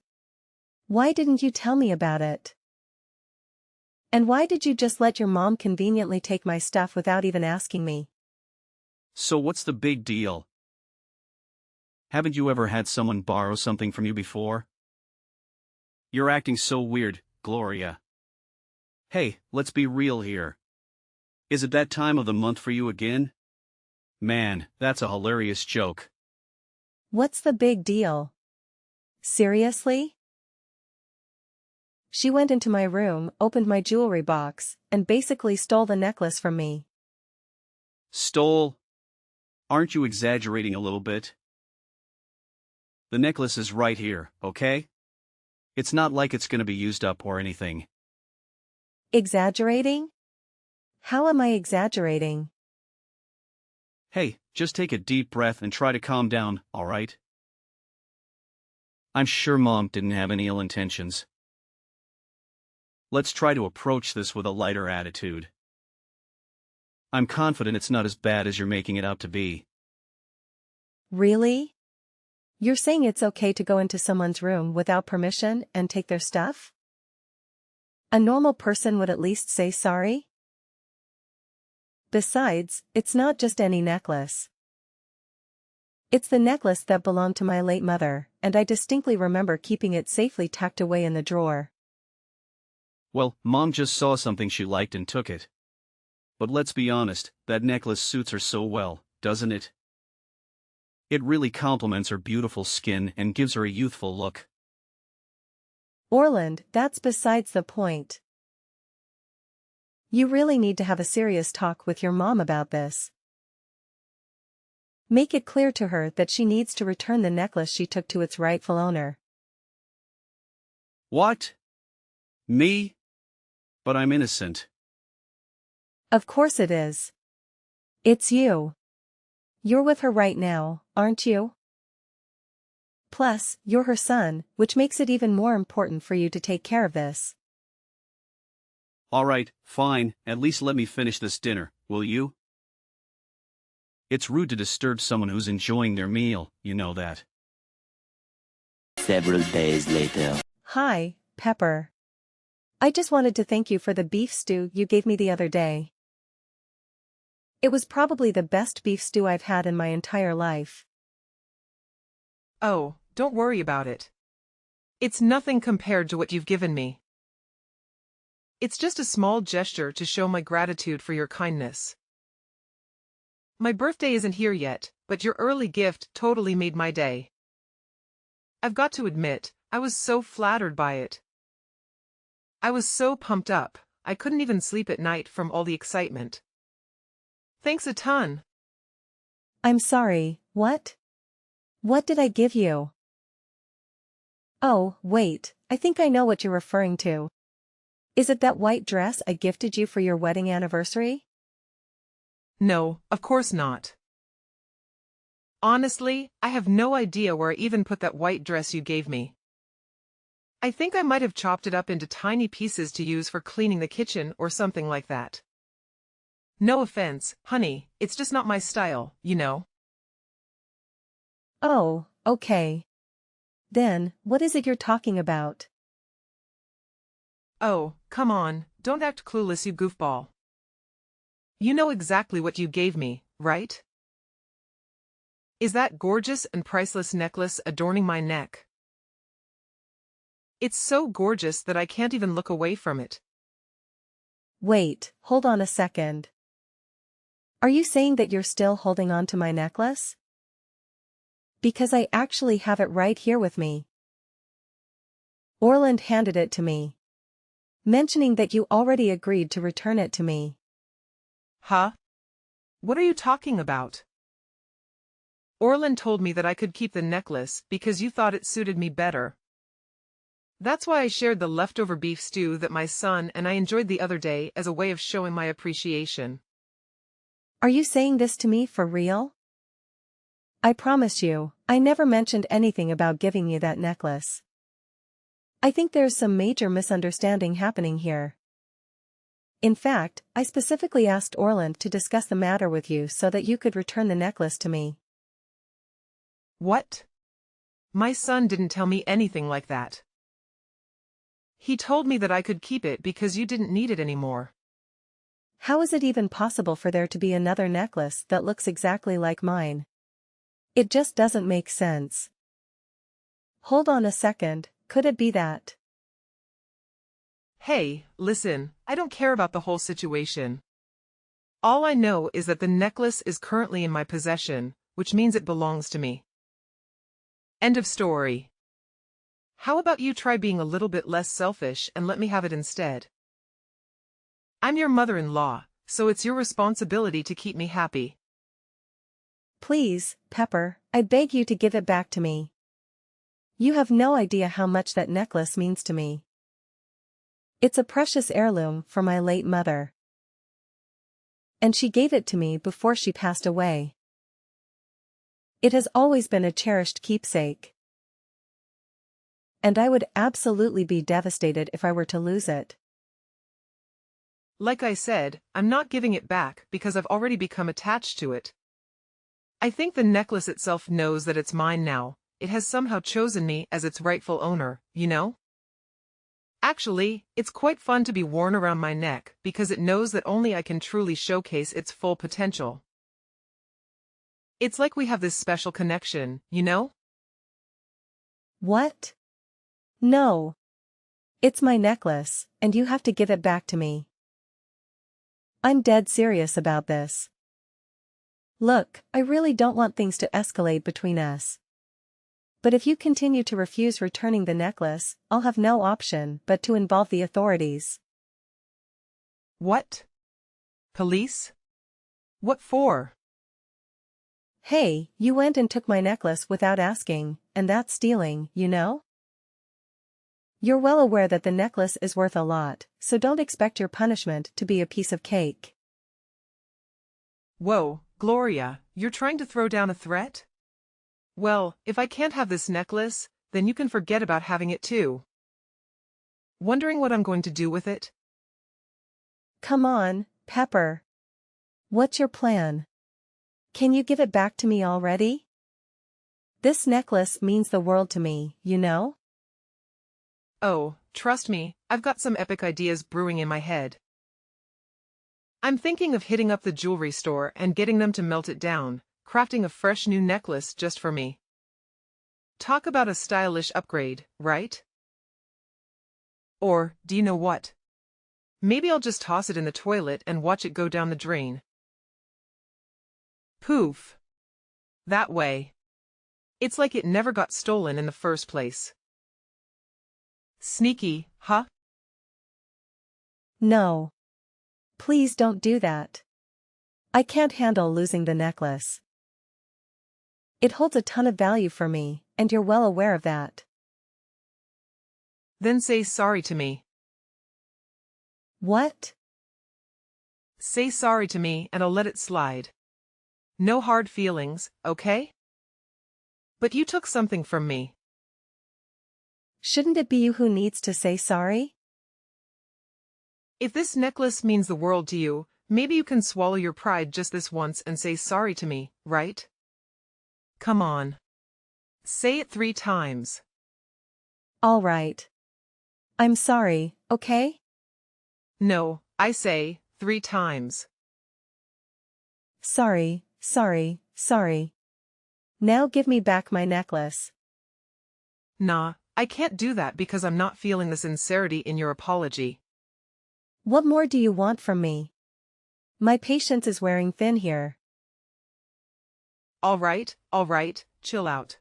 Why didn't you tell me about it? And why did you just let your mom conveniently take my stuff without even asking me? So what's the big deal? Haven't you ever had someone borrow something from you before? You're acting so weird, Gloria. Hey, let's be real here. Is it that time of the month for you again? Man, that's a hilarious joke. What's the big deal? Seriously? She went into my room, opened my jewelry box, and basically stole the necklace from me. Stole? Aren't you exaggerating a little bit? The necklace is right here, okay? It's not like it's gonna be used up or anything. Exaggerating? How am I exaggerating? Hey, just take a deep breath and try to calm down, alright? I'm sure Mom didn't have any ill intentions. Let's try to approach this with a lighter attitude. I'm confident it's not as bad as you're making it out to be. Really? You're saying it's okay to go into someone's room without permission and take their stuff? A normal person would at least say sorry? Besides, it's not just any necklace. It's the necklace that belonged to my late mother, and I distinctly remember keeping it safely tucked away in the drawer. Well, Mom just saw something she liked and took it. But let's be honest, that necklace suits her so well, doesn't it? It really complements her beautiful skin and gives her a youthful look. Orland, that's besides the point. You really need to have a serious talk with your mom about this. Make it clear to her that she needs to return the necklace she took to its rightful owner. What? Me? But I'm innocent. Of course it is. It's you. You're with her right now, aren't you? Plus, you're her son, which makes it even more important for you to take care of this. Alright, fine, at least let me finish this dinner, will you? It's rude to disturb someone who's enjoying their meal, you know that. Several days later. Hi, Pepper. I just wanted to thank you for the beef stew you gave me the other day. It was probably the best beef stew I've had in my entire life. Oh, don't worry about it. It's nothing compared to what you've given me. It's just a small gesture to show my gratitude for your kindness. My birthday isn't here yet, but your early gift totally made my day. I've got to admit, I was so flattered by it. I was so pumped up, I couldn't even sleep at night from all the excitement. Thanks a ton. I'm sorry, what? What did I give you? Oh, wait, I think I know what you're referring to. Is it that white dress I gifted you for your wedding anniversary? No, of course not. Honestly, I have no idea where I even put that white dress you gave me. I think I might have chopped it up into tiny pieces to use for cleaning the kitchen or something like that. No offense, honey, it's just not my style, you know. Oh, okay. Then, what is it you're talking about? Oh, come on, don't act clueless, you goofball. You know exactly what you gave me, right? Is that gorgeous and priceless necklace adorning my neck? It's so gorgeous that I can't even look away from it. Wait, hold on a second. Are you saying that you're still holding on to my necklace? Because I actually have it right here with me. Orland handed it to me, mentioning that you already agreed to return it to me. Huh? What are you talking about? Orland told me that I could keep the necklace because you thought it suited me better. That's why I shared the leftover beef stew that my son and I enjoyed the other day as a way of showing my appreciation. Are you saying this to me for real? I promise you, I never mentioned anything about giving you that necklace. I think there's some major misunderstanding happening here. In fact, I specifically asked Orland to discuss the matter with you so that you could return the necklace to me. What? My son didn't tell me anything like that. He told me that I could keep it because you didn't need it anymore. How is it even possible for there to be another necklace that looks exactly like mine? It just doesn't make sense. Hold on a second, could it be that? Hey, listen, I don't care about the whole situation. All I know is that the necklace is currently in my possession, which means it belongs to me. End of story. How about you try being a little bit less selfish and let me have it instead? I'm your mother-in-law, so it's your responsibility to keep me happy. Please, Pepper, I beg you to give it back to me. You have no idea how much that necklace means to me. It's a precious heirloom for my late mother. And she gave it to me before she passed away. It has always been a cherished keepsake. And I would absolutely be devastated if I were to lose it. Like I said, I'm not giving it back because I've already become attached to it. I think the necklace itself knows that it's mine now. It has somehow chosen me as its rightful owner, you know? Actually, it's quite fun to be worn around my neck because it knows that only I can truly showcase its full potential. It's like we have this special connection, you know? What? No. It's my necklace, and you have to give it back to me. I'm dead serious about this. Look, I really don't want things to escalate between us. But if you continue to refuse returning the necklace, I'll have no option but to involve the authorities. What? Police? What for? Hey, you went and took my necklace without asking, and that's stealing, you know? You're well aware that the necklace is worth a lot, so don't expect your punishment to be a piece of cake. Whoa, Gloria, you're trying to throw down a threat? Well, if I can't have this necklace, then you can forget about having it too. Wondering what I'm going to do with it? Come on, Pepper. What's your plan? Can you give it back to me already? This necklace means the world to me, you know? Oh, trust me, I've got some epic ideas brewing in my head. I'm thinking of hitting up the jewelry store and getting them to melt it down, crafting a fresh new necklace just for me. Talk about a stylish upgrade, right? Or, do you know what? Maybe I'll just toss it in the toilet and watch it go down the drain. Poof. That way. It's like it never got stolen in the first place. Sneaky, huh? No. Please don't do that. I can't handle losing the necklace. It holds a ton of value for me, and you're well aware of that. Then say sorry to me. What? Say sorry to me and I'll let it slide. No hard feelings, okay? But you took something from me. Shouldn't it be you who needs to say sorry? If this necklace means the world to you, maybe you can swallow your pride just this once and say sorry to me, right? Come on. Say it 3 times. All right. I'm sorry, okay? No, I say 3 times. Sorry, sorry, sorry. Now give me back my necklace. Nah, I can't do that because I'm not feeling the sincerity in your apology. What more do you want from me? My patience is wearing thin here. All right, chill out.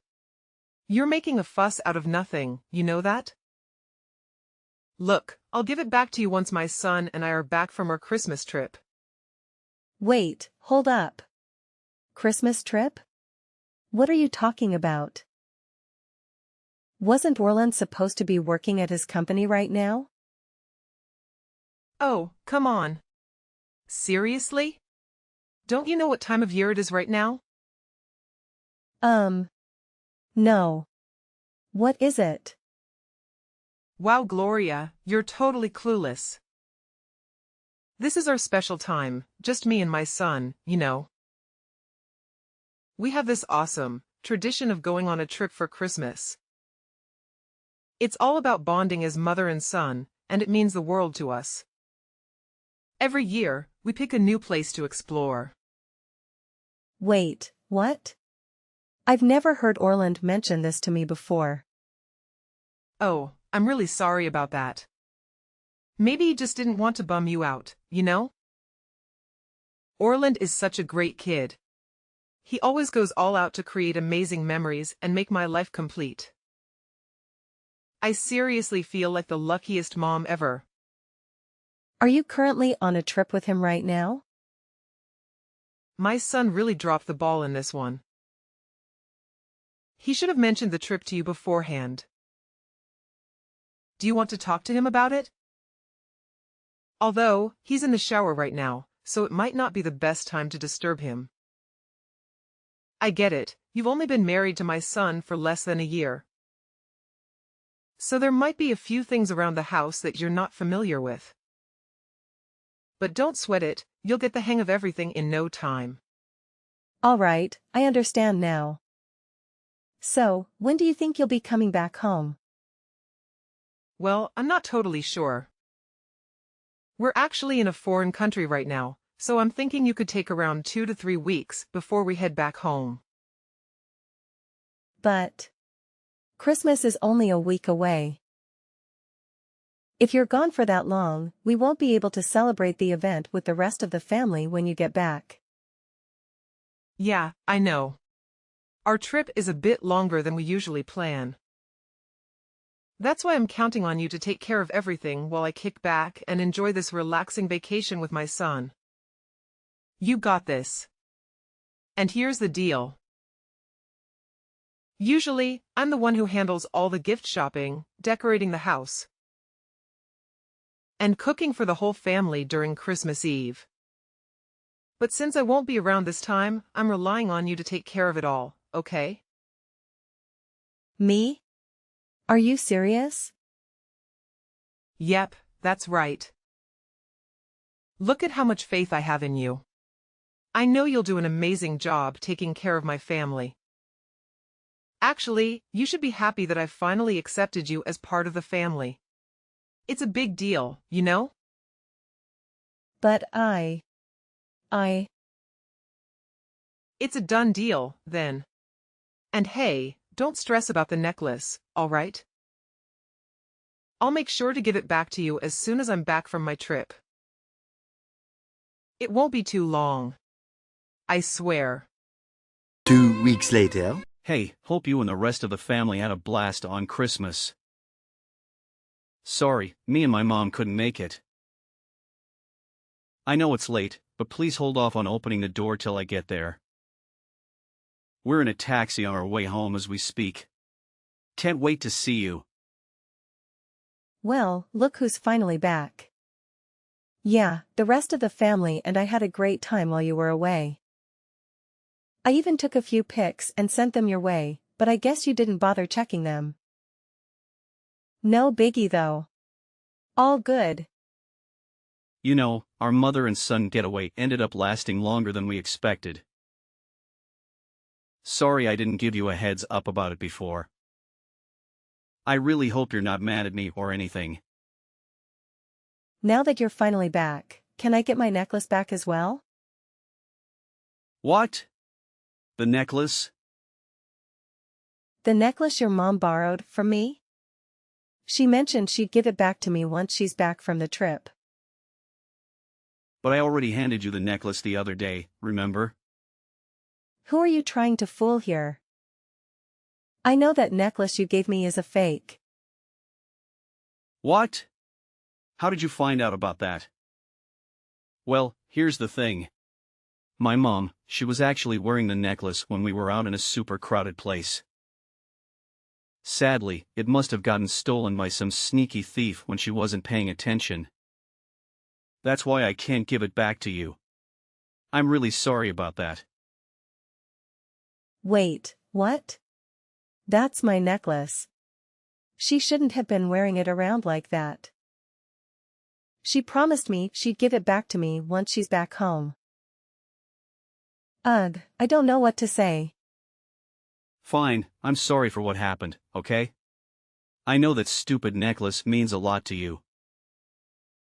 You're making a fuss out of nothing, you know that? Look, I'll give it back to you once my son and I are back from our Christmas trip. Wait, hold up. Christmas trip? What are you talking about? Wasn't Orland supposed to be working at his company right now? Oh, come on. Seriously? Don't you know what time of year it is right now? No. What is it? Wow, Gloria, you're totally clueless. This is our special time, just me and my son, you know. We have this awesome tradition of going on a trip for Christmas. It's all about bonding as mother and son, and it means the world to us. Every year, we pick a new place to explore. Wait, what? I've never heard Orland mention this to me before. Oh, I'm really sorry about that. Maybe he just didn't want to bum you out, you know? Orland is such a great kid. He always goes all out to create amazing memories and make my life complete. I seriously feel like the luckiest mom ever. Are you currently on a trip with him right now? My son really dropped the ball in this one. He should have mentioned the trip to you beforehand. Do you want to talk to him about it? Although, he's in the shower right now, so it might not be the best time to disturb him. I get it, you've only been married to my son for less than a year. So there might be a few things around the house that you're not familiar with. But don't sweat it, you'll get the hang of everything in no time. All right, I understand now. So, when do you think you'll be coming back home? Well, I'm not totally sure. We're actually in a foreign country right now, so I'm thinking you could take around 2 to 3 weeks before we head back home. But Christmas is only a week away. If you're gone for that long, we won't be able to celebrate the event with the rest of the family when you get back. Yeah, I know. Our trip is a bit longer than we usually plan. That's why I'm counting on you to take care of everything while I kick back and enjoy this relaxing vacation with my son. You got this. And here's the deal. Usually, I'm the one who handles all the gift shopping, decorating the house, and cooking for the whole family during Christmas Eve. But since I won't be around this time, I'm relying on you to take care of it all, okay? Me? Are you serious? Yep, that's right. Look at how much faith I have in you. I know you'll do an amazing job taking care of my family. Actually, you should be happy that I've finally accepted you as part of the family. It's a big deal, you know? But It's a done deal, then. And hey, don't stress about the necklace, all right? I'll make sure to give it back to you as soon as I'm back from my trip. It won't be too long. I swear. 2 weeks later. Hey, hope you and the rest of the family had a blast on Christmas. Sorry, me and my mom couldn't make it. I know it's late, but please hold off on opening the door till I get there. We're in a taxi on our way home as we speak. Can't wait to see you. well, look who's finally back. Yeah, the rest of the family and I had a great time while you were away. I even took a few pics and sent them your way, but I guess you didn't bother checking them. No biggie though. All good. You know, our mother and son getaway ended up lasting longer than we expected. Sorry I didn't give you a heads up about it before. I really hope you're not mad at me or anything. Now that you're finally back, can I get my necklace back as well? What? The necklace? The necklace your mom borrowed from me? She mentioned she'd give it back to me once she's back from the trip. But I already handed you the necklace the other day, remember? Who are you trying to fool here? I know that necklace you gave me is a fake. What? How did you find out about that? Well, here's the thing. My mom, she was actually wearing the necklace when we were out in a super crowded place. Sadly, it must have gotten stolen by some sneaky thief when she wasn't paying attention. That's why I can't give it back to you. I'm really sorry about that. Wait, what? That's my necklace. She shouldn't have been wearing it around like that. She promised me she'd give it back to me once she's back home. Ugh, I don't know what to say. Fine, I'm sorry for what happened, okay? I know that stupid necklace means a lot to you.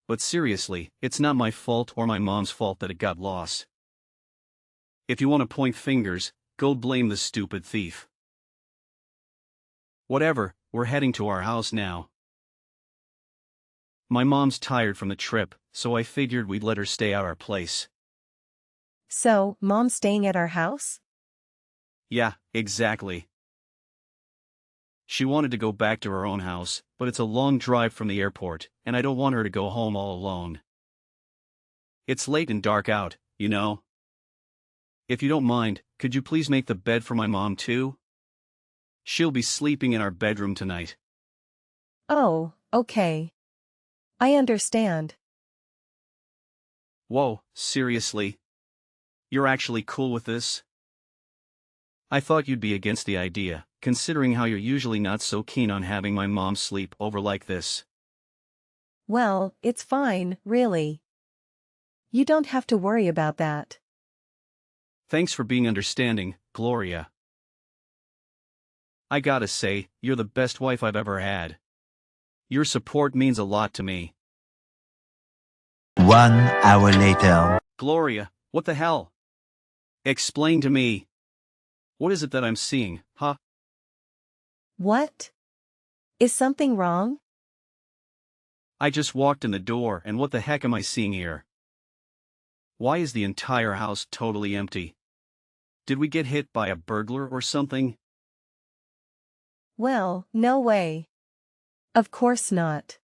But seriously, it's not my fault or my mom's fault that it got lost. If you want to point fingers, go blame the stupid thief. Whatever, we're heading to our house now. My mom's tired from the trip, so I figured we'd let her stay at our place. So, Mom's staying at our house? Yeah, exactly. She wanted to go back to her own house, but it's a long drive from the airport, and I don't want her to go home all alone. It's late and dark out, you know. If you don't mind, could you please make the bed for my mom too? She'll be sleeping in our bedroom tonight. Oh, okay. I understand. Whoa, seriously? You're actually cool with this? I thought you'd be against the idea, considering how you're usually not so keen on having my mom sleep over like this. Well, it's fine, really. You don't have to worry about that. Thanks for being understanding, Gloria. I gotta say, you're the best wife I've ever had. Your support means a lot to me. 1 hour later. Gloria, what the hell? Explain to me. What is it that I'm seeing, huh? What? Is something wrong? I just walked in the door and what the heck am I seeing here? Why is the entire house totally empty? Did we get hit by a burglar or something? Well, no way. Of course not.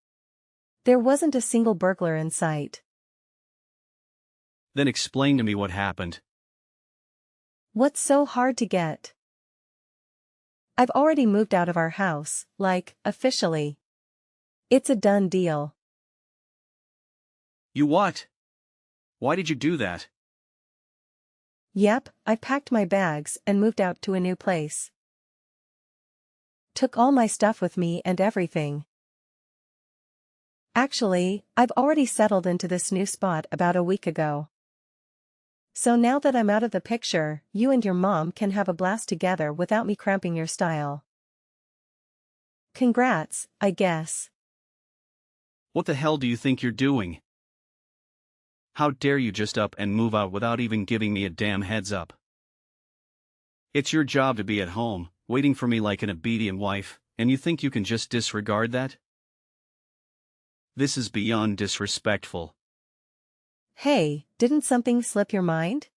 There wasn't a single burglar in sight. Then explain to me what happened. What's so hard to get? I've already moved out of our house, like, officially. It's a done deal. You what? Why did you do that? Yep, I packed my bags and moved out to a new place. Took all my stuff with me and everything. Actually, I've already settled into this new spot about a week ago. So now that I'm out of the picture, you and your mom can have a blast together without me cramping your style. Congrats, I guess. What the hell do you think you're doing? How dare you just up and move out without even giving me a damn heads up? It's your job to be at home, waiting for me like an obedient wife, and you think you can just disregard that? This is beyond disrespectful. Hey, didn't something slip your mind?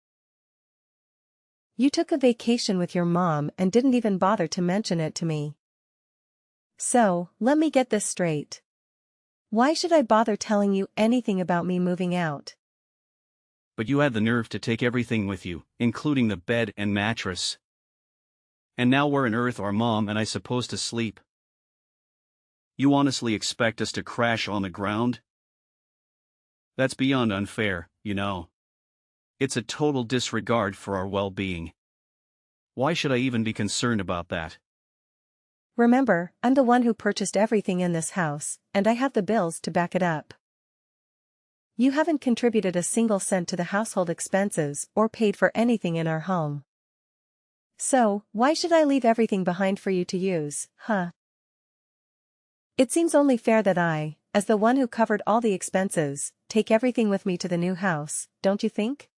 You took a vacation with your mom and didn't even bother to mention it to me. So, let me get this straight. Why should I bother telling you anything about me moving out? But you had the nerve to take everything with you, including the bed and mattress. And now where on earth are Mom and I supposed to sleep? You honestly expect us to crash on the ground? That's beyond unfair, you know. It's a total disregard for our well-being. Why should I even be concerned about that? Remember, I'm the one who purchased everything in this house, and I have the bills to back it up. You haven't contributed a single cent to the household expenses or paid for anything in our home. So, why should I leave everything behind for you to use, huh? It seems only fair that I, as the one who covered all the expenses, take everything with me to the new house, don't you think?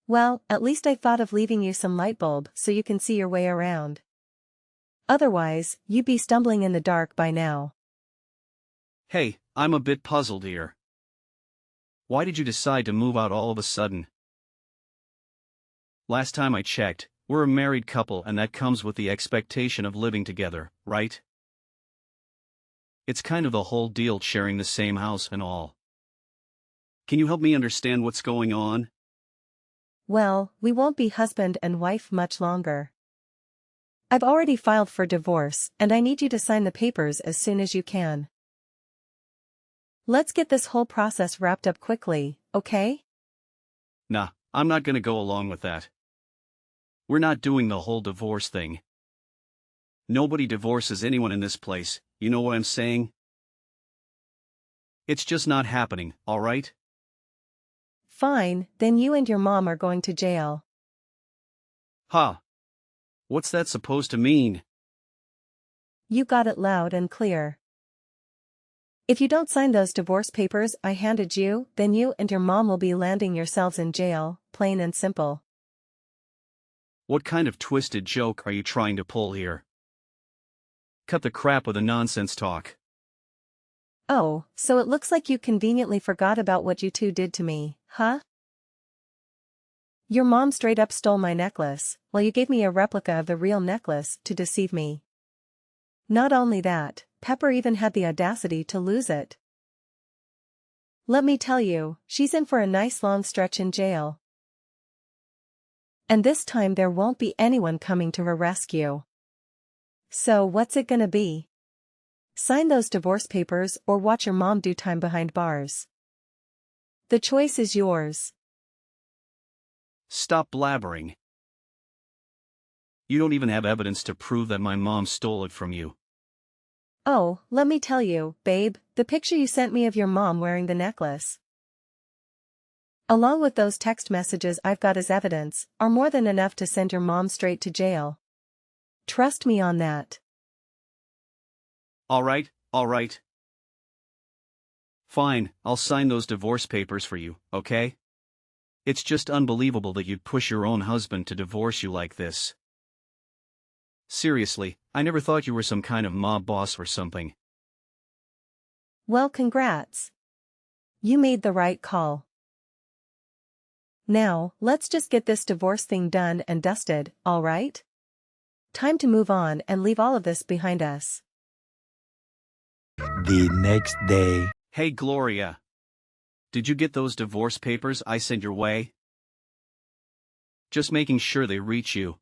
Well, at least I thought of leaving you some light bulb so you can see your way around. Otherwise, you'd be stumbling in the dark by now. Hey, I'm a bit puzzled here. Why did you decide to move out all of a sudden? Last time I checked, we're a married couple and that comes with the expectation of living together, right? It's kind of the whole deal sharing the same house and all. Can you help me understand what's going on? Well, we won't be husband and wife much longer. I've already filed for divorce and I need you to sign the papers as soon as you can. Let's get this whole process wrapped up quickly, okay? Nah, I'm not gonna go along with that. We're not doing the whole divorce thing. Nobody divorces anyone in this place, you know what I'm saying? It's just not happening, alright? Fine, then you and your mom are going to jail. Huh. What's that supposed to mean? You got it loud and clear. If you don't sign those divorce papers I handed you, then you and your mom will be landing yourselves in jail, plain and simple. What kind of twisted joke are you trying to pull here? Cut the crap with the nonsense talk. Oh, so it looks like you conveniently forgot about what you two did to me, huh? Your mom straight up stole my necklace, while you gave me a replica of the real necklace to deceive me. Not only that, Pepper even had the audacity to lose it. Let me tell you, she's in for a nice long stretch in jail. And this time there won't be anyone coming to her rescue. So what's it gonna be? Sign those divorce papers or watch your mom do time behind bars. The choice is yours. Stop blabbering. You don't even have evidence to prove that my mom stole it from you. Oh, let me tell you, babe, the picture you sent me of your mom wearing the necklace, along with those text messages I've got as evidence, are more than enough to send your mom straight to jail. Trust me on that. All right. Fine, I'll sign those divorce papers for you, okay? It's just unbelievable that you'd push your own husband to divorce you like this. Seriously, I never thought you were some kind of mob boss or something. Well, congrats. You made the right call. Now, let's just get this divorce thing done and dusted, all right? Time to move on and leave all of this behind us. The next day. Hey Gloria. Did you get those divorce papers I sent your way? Just making sure they reach you.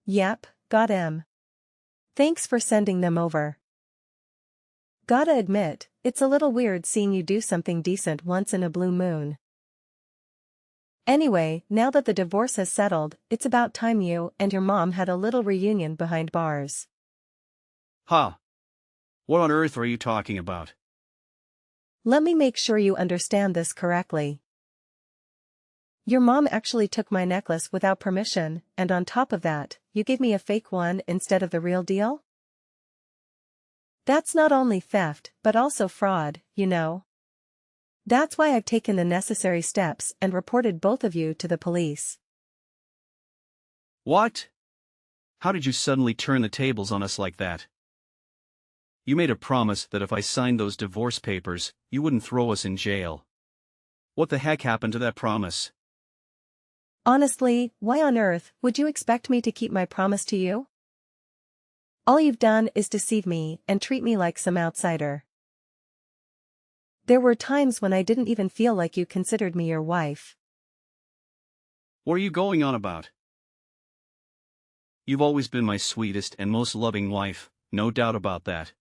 Yep, got 'em. Thanks for sending them over. Gotta admit, it's a little weird seeing you do something decent once in a blue moon. Anyway, now that the divorce has settled, it's about time you and your mom had a little reunion behind bars. Huh? What on earth are you talking about? Let me make sure you understand this correctly. Your mom actually took my necklace without permission, and on top of that, you gave me a fake one instead of the real deal? That's not only theft, but also fraud, you know. That's why I've taken the necessary steps and reported both of you to the police. What? How did you suddenly turn the tables on us like that? You made a promise that if I signed those divorce papers, you wouldn't throw us in jail. What the heck happened to that promise? Honestly, why on earth would you expect me to keep my promise to you? All you've done is deceive me and treat me like some outsider. There were times when I didn't even feel like you considered me your wife. What are you going on about? You've always been my sweetest and most loving wife, no doubt about that.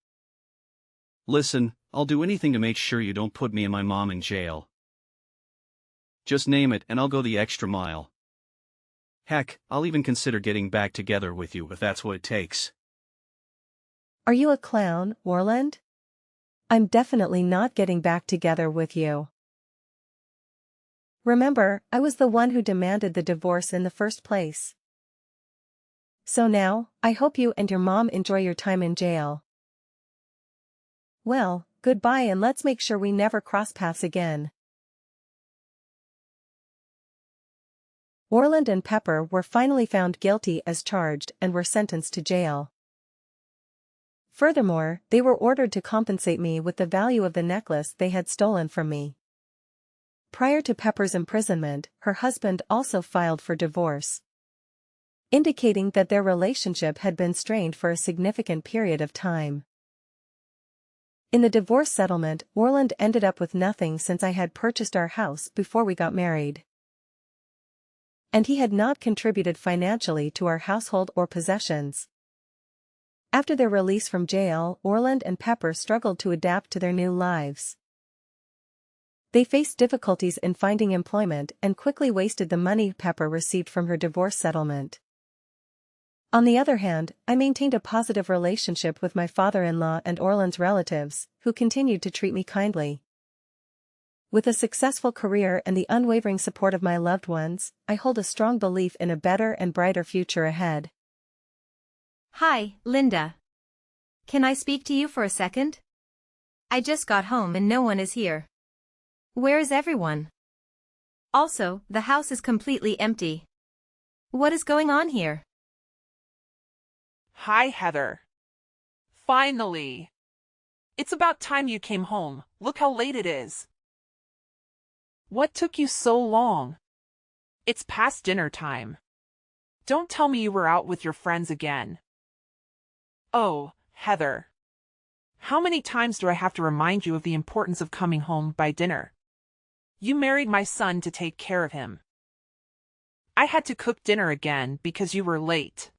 Listen, I'll do anything to make sure you don't put me and my mom in jail. Just name it and I'll go the extra mile. Heck, I'll even consider getting back together with you if that's what it takes. Are you a clown, Orland? I'm definitely not getting back together with you. Remember, I was the one who demanded the divorce in the first place. So now, I hope you and your mom enjoy your time in jail. Well, goodbye and let's make sure we never cross paths again. Orland and Pepper were finally found guilty as charged and were sentenced to jail. Furthermore, they were ordered to compensate me with the value of the necklace they had stolen from me. Prior to Pepper's imprisonment, her husband also filed for divorce, indicating that their relationship had been strained for a significant period of time. In the divorce settlement, Orland ended up with nothing since I had purchased our house before we got married. And he had not contributed financially to our household or possessions. After their release from jail, Orland and Pepper struggled to adapt to their new lives. They faced difficulties in finding employment and quickly wasted the money Pepper received from her divorce settlement. On the other hand, I maintained a positive relationship with my father-in-law and Orland's relatives, who continued to treat me kindly. With a successful career and the unwavering support of my loved ones, I hold a strong belief in a better and brighter future ahead. Hi, Linda. can I speak to you for a second? I just got home and no one is here. Where is everyone? Also, the house is completely empty. What is going on here? Hi, Heather. Finally. It's about time you came home. Look how late it is. What took you so long? It's past dinner time. Don't tell me you were out with your friends again. Oh, Heather. How many times do I have to remind you of the importance of coming home by dinner? You married my son to take care of him. I had to cook dinner again because you were late.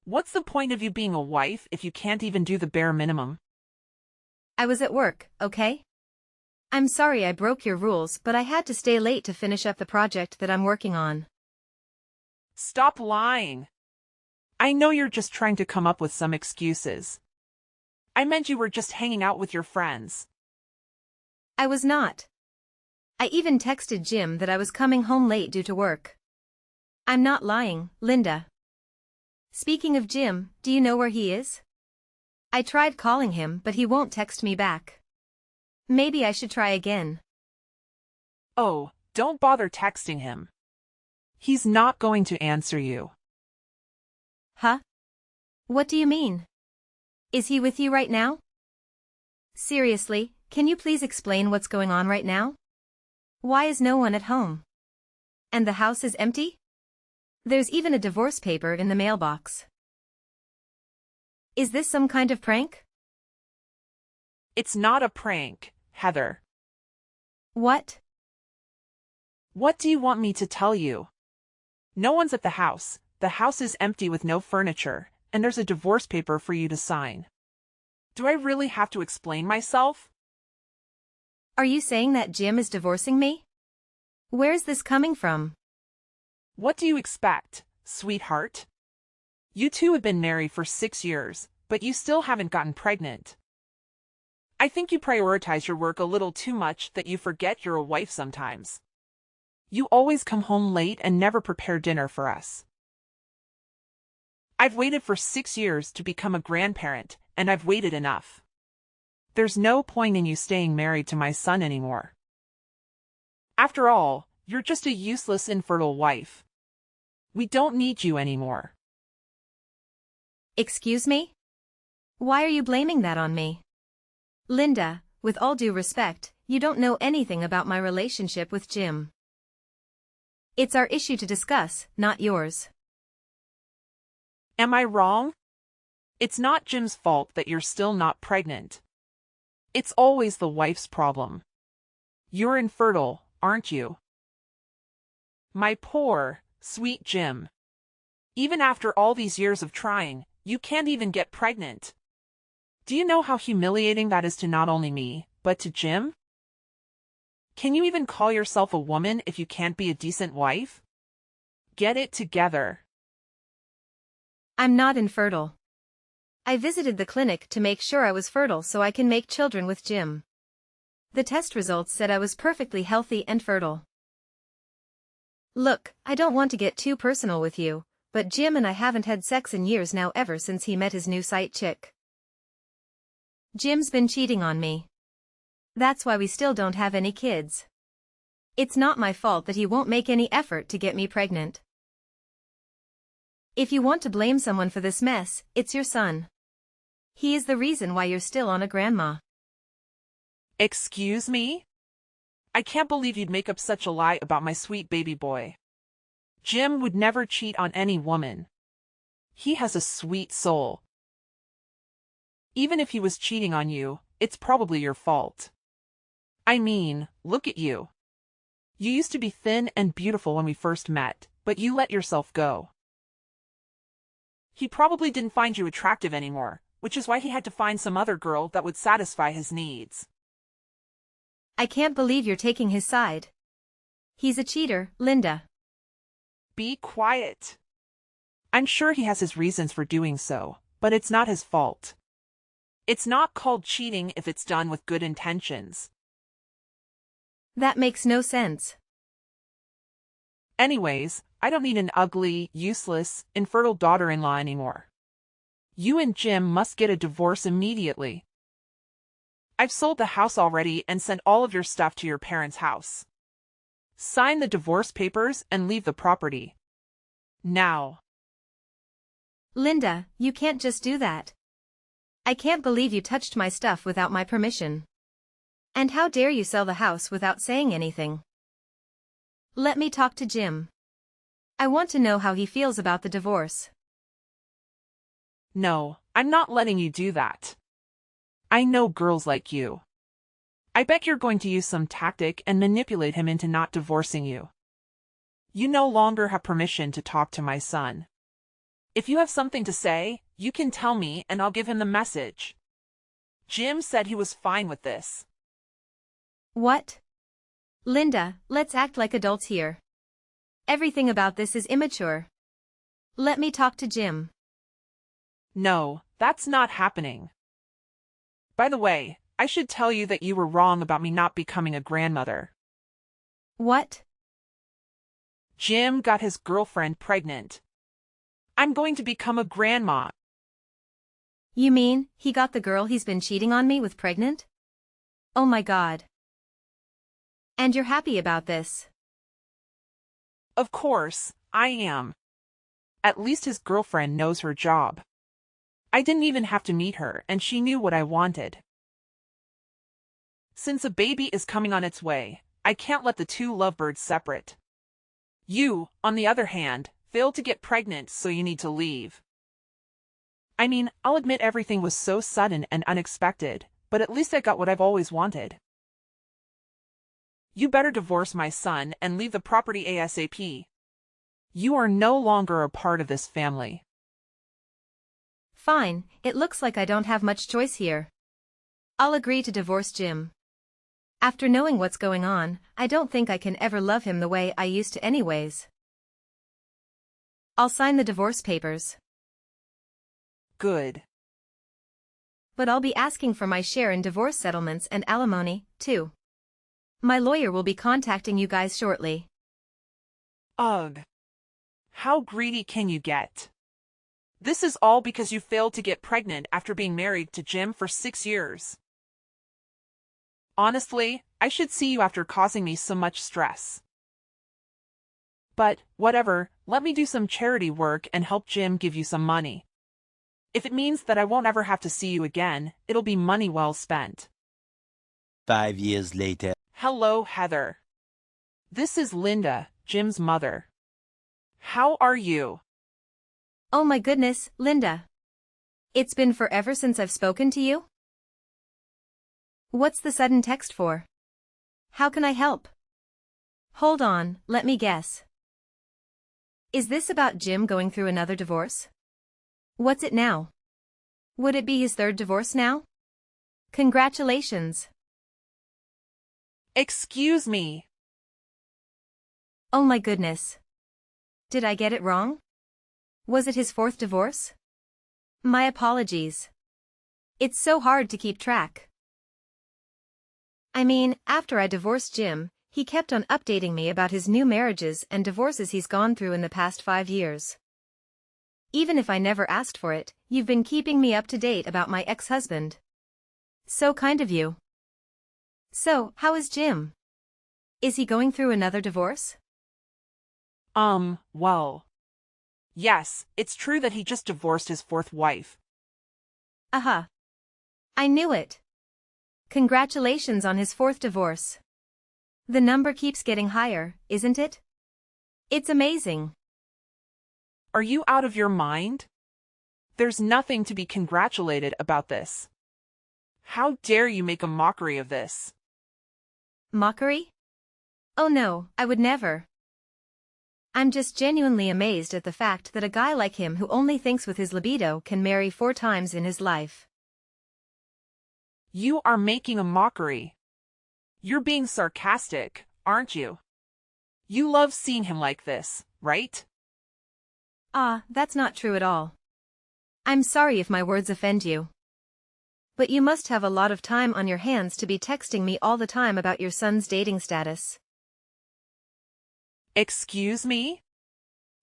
What's the point of you being a wife if you can't even do the bare minimum? I was at work, okay? I'm sorry I broke your rules, but I had to stay late to finish up the project that I'm working on. Stop lying. I know you're just trying to come up with some excuses. I meant you were just hanging out with your friends. I was not. I even texted Jim that I was coming home late due to work. I'm not lying, Linda. Speaking of Jim, do you know where he is? I tried calling him, but he won't text me back. Maybe I should try again. Oh, don't bother texting him. He's not going to answer you. Huh? What do you mean? Is he with you right now? Seriously, can you please explain what's going on right now? Why is no one at home? And the house is empty? There's even a divorce paper in the mailbox. Is this some kind of prank? It's not a prank, Heather. What? What do you want me to tell you? No one's at the house. The house is empty with no furniture, and there's a divorce paper for you to sign. Do I really have to explain myself? Are you saying that Jim is divorcing me? Where's this coming from? What do you expect, sweetheart? You two have been married for 6 years, but you still haven't gotten pregnant. I think you prioritize your work a little too much that you forget you're a wife sometimes. You always come home late and never prepare dinner for us. I've waited for 6 years to become a grandparent, and I've waited enough. There's no point in you staying married to my son anymore. After all, you're just a useless, infertile wife. We don't need you anymore. Excuse me? Why are you blaming that on me? Linda, with all due respect, you don't know anything about my relationship with Jim. It's our issue to discuss, not yours. Am I wrong? It's not Jim's fault that you're still not pregnant. It's always the wife's problem. You're infertile, aren't you? My poor, sweet Jim. Even after all these years of trying, you can't even get pregnant. Do you know how humiliating that is to not only me, but to Jim? Can you even call yourself a woman if you can't be a decent wife? Get it together. I'm not infertile. I visited the clinic to make sure I was fertile so I can make children with Jim. The test results said I was perfectly healthy and fertile. Look, I don't want to get too personal with you, but Jim and I haven't had sex in years now ever since he met his new side chick. Jim's been cheating on me. That's why we still don't have any kids. It's not my fault that he won't make any effort to get me pregnant. If you want to blame someone for this mess, it's your son. He is the reason why you're still on a grandma. Excuse me? I can't believe you'd make up such a lie about my sweet baby boy. Jim would never cheat on any woman. He has a sweet soul. Even if he was cheating on you, it's probably your fault. I mean, look at you. You used to be thin and beautiful when we first met, but you let yourself go. He probably didn't find you attractive anymore, which is why he had to find some other girl that would satisfy his needs. I can't believe you're taking his side. He's a cheater, Linda. Be quiet. I'm sure he has his reasons for doing so, but it's not his fault. It's not called cheating if it's done with good intentions. That makes no sense. Anyways, I don't need an ugly, useless, infertile daughter-in-law anymore. You and Jim must get a divorce immediately. I've sold the house already and sent all of your stuff to your parents' house. Sign the divorce papers and leave the property. Now. Linda, you can't just do that. I can't believe you touched my stuff without my permission. And how dare you sell the house without saying anything? Let me talk to Jim. I want to know how he feels about the divorce. No, I'm not letting you do that. I know girls like you. I bet you're going to use some tactic and manipulate him into not divorcing you. You no longer have permission to talk to my son. If you have something to say, you can tell me and I'll give him the message. Jim said he was fine with this. What? Linda, let's act like adults here. Everything about this is immature. Let me talk to Jim. No, that's not happening. By the way, I should tell you that you were wrong about me not becoming a grandmother. What? Jim got his girlfriend pregnant. I'm going to become a grandma. You mean, he got the girl he's been cheating on me with pregnant? Oh my God. And you're happy about this? Of course, I am. At least his girlfriend knows her job. I didn't even have to meet her and she knew what I wanted. Since a baby is coming on its way, I can't let the two lovebirds separate. You, on the other hand, failed to get pregnant, so you need to leave. I mean, I'll admit everything was so sudden and unexpected, but at least I got what I've always wanted. You better divorce my son and leave the property ASAP. You are no longer a part of this family. Fine, it looks like I don't have much choice here. I'll agree to divorce Jim. After knowing what's going on, I don't think I can ever love him the way I used to anyways. I'll sign the divorce papers. Good. But I'll be asking for my share in divorce settlements and alimony, too. My lawyer will be contacting you guys shortly. Ugh. How greedy can you get? This is all because you failed to get pregnant after being married to Jim for 6 years. Honestly, I should see you after causing me so much stress. But, whatever, let me do some charity work and help Jim give you some money. If it means that I won't ever have to see you again, it'll be money well spent. 5 years later. Hello, Heather. This is Linda, Jim's mother. How are you? Oh my goodness, Linda. It's been forever since I've spoken to you? What's the sudden text for? How can I help? Hold on, let me guess. Is this about Jim going through another divorce? What's it now? Would it be his third divorce now? Congratulations. Excuse me. Oh my goodness. Did I get it wrong? Was it his fourth divorce? My apologies. It's so hard to keep track. I mean, after I divorced Jim, he kept on updating me about his new marriages and divorces he's gone through in the past 5 years. Even if I never asked for it, you've been keeping me up to date about my ex-husband. So kind of you. So, how is Jim? Is he going through another divorce? Well. Yes, it's true that he just divorced his fourth wife. Aha. I knew it. Congratulations on his fourth divorce. The number keeps getting higher, isn't it? It's amazing. Are you out of your mind? There's nothing to be congratulated about this. How dare you make a mockery of this? Mockery? Oh no, I would never. I'm just genuinely amazed at the fact that a guy like him who only thinks with his libido can marry 4 times in his life. You are making a mockery. You're being sarcastic, aren't you? You love seeing him like this, right? Ah, that's not true at all. I'm sorry if my words offend you. But you must have a lot of time on your hands to be texting me all the time about your son's dating status. Excuse me?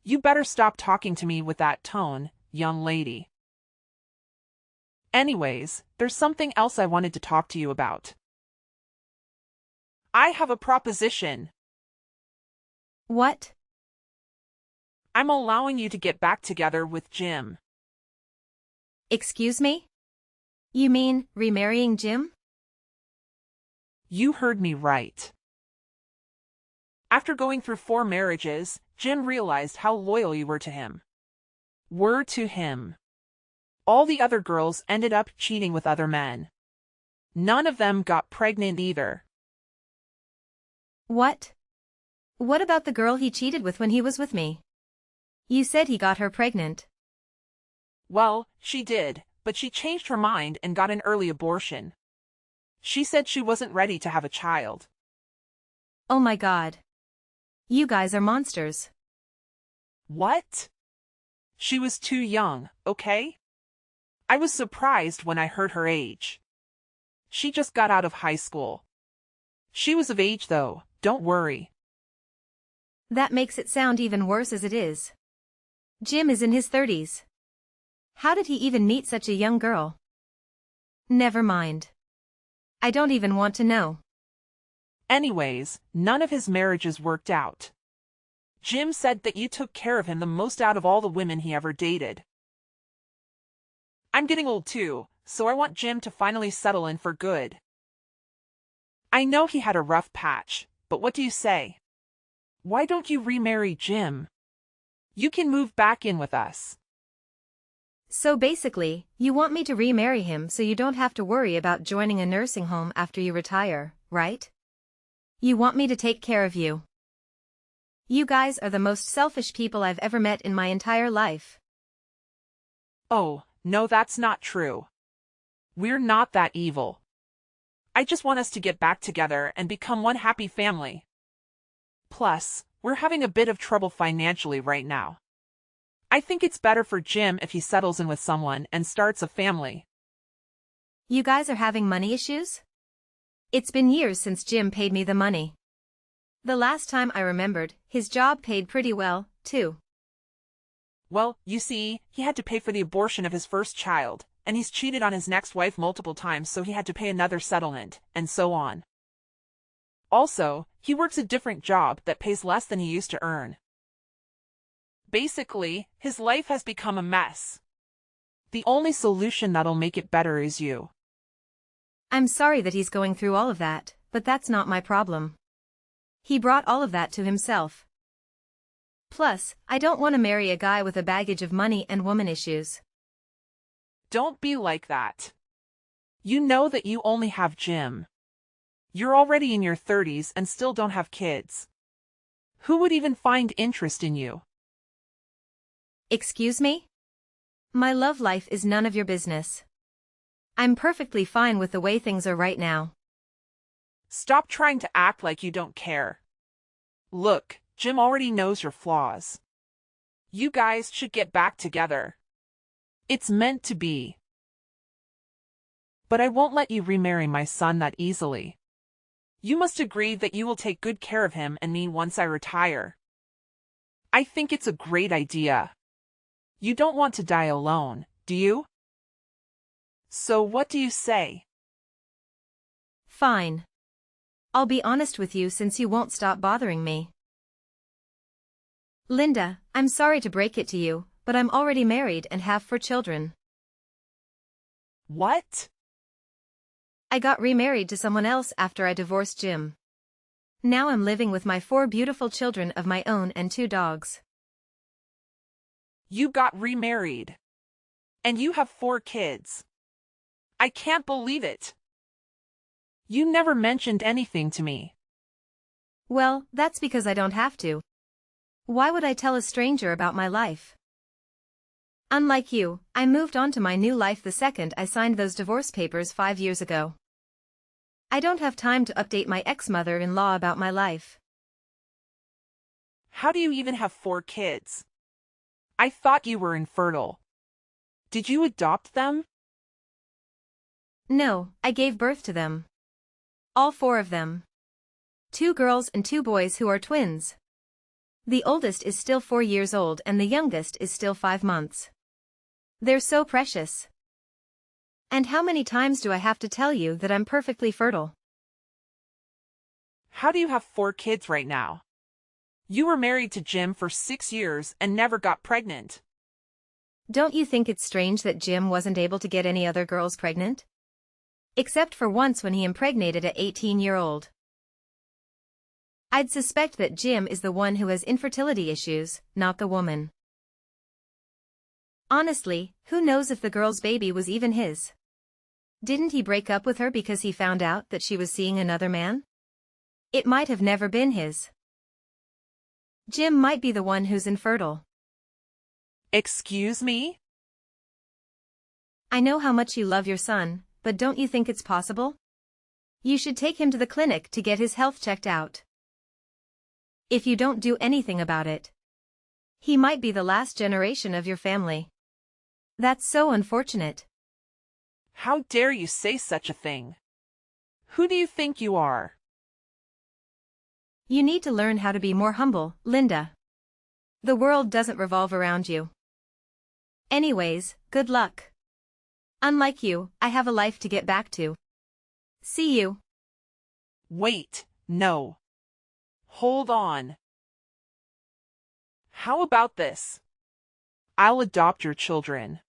You better stop talking to me with that tone, young lady. Anyways, there's something else I wanted to talk to you about. I have a proposition. What? I'm allowing you to get back together with Jim. Excuse me? You mean remarrying Jim? You heard me right. After going through 4 marriages, Jim realized how loyal you were to him. All the other girls ended up cheating with other men. None of them got pregnant either. What? What about the girl he cheated with when he was with me? You said he got her pregnant. Well, she did, but she changed her mind and got an early abortion. She said she wasn't ready to have a child. Oh my God. You guys are monsters. What? She was too young, okay? I was surprised when I heard her age. She just got out of high school. She was of age though, don't worry. That makes it sound even worse as it is. Jim is in his 30s. How did he even meet such a young girl? Never mind. I don't even want to know. Anyways, none of his marriages worked out. Jim said that you took care of him the most out of all the women he ever dated. I'm getting old too, so I want Jim to finally settle in for good. I know he had a rough patch, but what do you say? Why don't you remarry Jim? You can move back in with us. So basically, you want me to remarry him so you don't have to worry about joining a nursing home after you retire, right? You want me to take care of you. You guys are the most selfish people I've ever met in my entire life. Oh, no, that's not true. We're not that evil. I just want us to get back together and become one happy family. Plus, we're having a bit of trouble financially right now. I think it's better for Jim if he settles in with someone and starts a family. You guys are having money issues? It's been years since Jim paid me the money. The last time I remembered, his job paid pretty well, too. Well, you see, he had to pay for the abortion of his first child, and he's cheated on his next wife multiple times, so he had to pay another settlement, and so on. Also, he works a different job that pays less than he used to earn. Basically, his life has become a mess. The only solution that'll make it better is you. I'm sorry that he's going through all of that, but that's not my problem. He brought all of that to himself. Plus, I don't want to marry a guy with a baggage of money and woman issues. Don't be like that. You know that you only have Jim. You're already in your 30s and still don't have kids. Who would even find interest in you? Excuse me? My love life is none of your business. I'm perfectly fine with the way things are right now. Stop trying to act like you don't care. Look, Jim already knows your flaws. You guys should get back together. It's meant to be. But I won't let you remarry my son that easily. You must agree that you will take good care of him and me once I retire. I think it's a great idea. You don't want to die alone, do you? So what do you say? Fine. I'll be honest with you since you won't stop bothering me. Linda, I'm sorry to break it to you, but I'm already married and have 4 children. What? I got remarried to someone else after I divorced Jim. Now I'm living with my 4 beautiful children of my own and 2 dogs. You got remarried. And you have 4 kids. I can't believe it. You never mentioned anything to me. Well, that's because I don't have to. Why would I tell a stranger about my life? Unlike you, I moved on to my new life the second I signed those divorce papers 5 years ago. I don't have time to update my ex-mother-in-law about my life. How do you even have 4 kids? I thought you were infertile. Did you adopt them? No, I gave birth to them. All 4 of them. 2 girls and 2 boys who are twins. The oldest is still 4 years old and the youngest is still 5 months. They're so precious. And how many times do I have to tell you that I'm perfectly fertile? How do you have 4 kids right now? You were married to Jim for 6 years and never got pregnant. Don't you think it's strange that Jim wasn't able to get any other girls pregnant? Except for once when he impregnated an 18-year-old. I'd suspect that Jim is the one who has infertility issues, not the woman. Honestly, who knows if the girl's baby was even his? Didn't he break up with her because he found out that she was seeing another man? It might have never been his. Jim might be the one who's infertile. Excuse me? I know how much you love your son, but don't you think it's possible? You should take him to the clinic to get his health checked out. If you don't do anything about it, he might be the last generation of your family. That's so unfortunate. How dare you say such a thing? Who do you think you are? You need to learn how to be more humble, Linda. The world doesn't revolve around you. Anyways, good luck. Unlike you, I have a life to get back to. See you. Wait, no. Hold on. How about this? I'll adopt your children.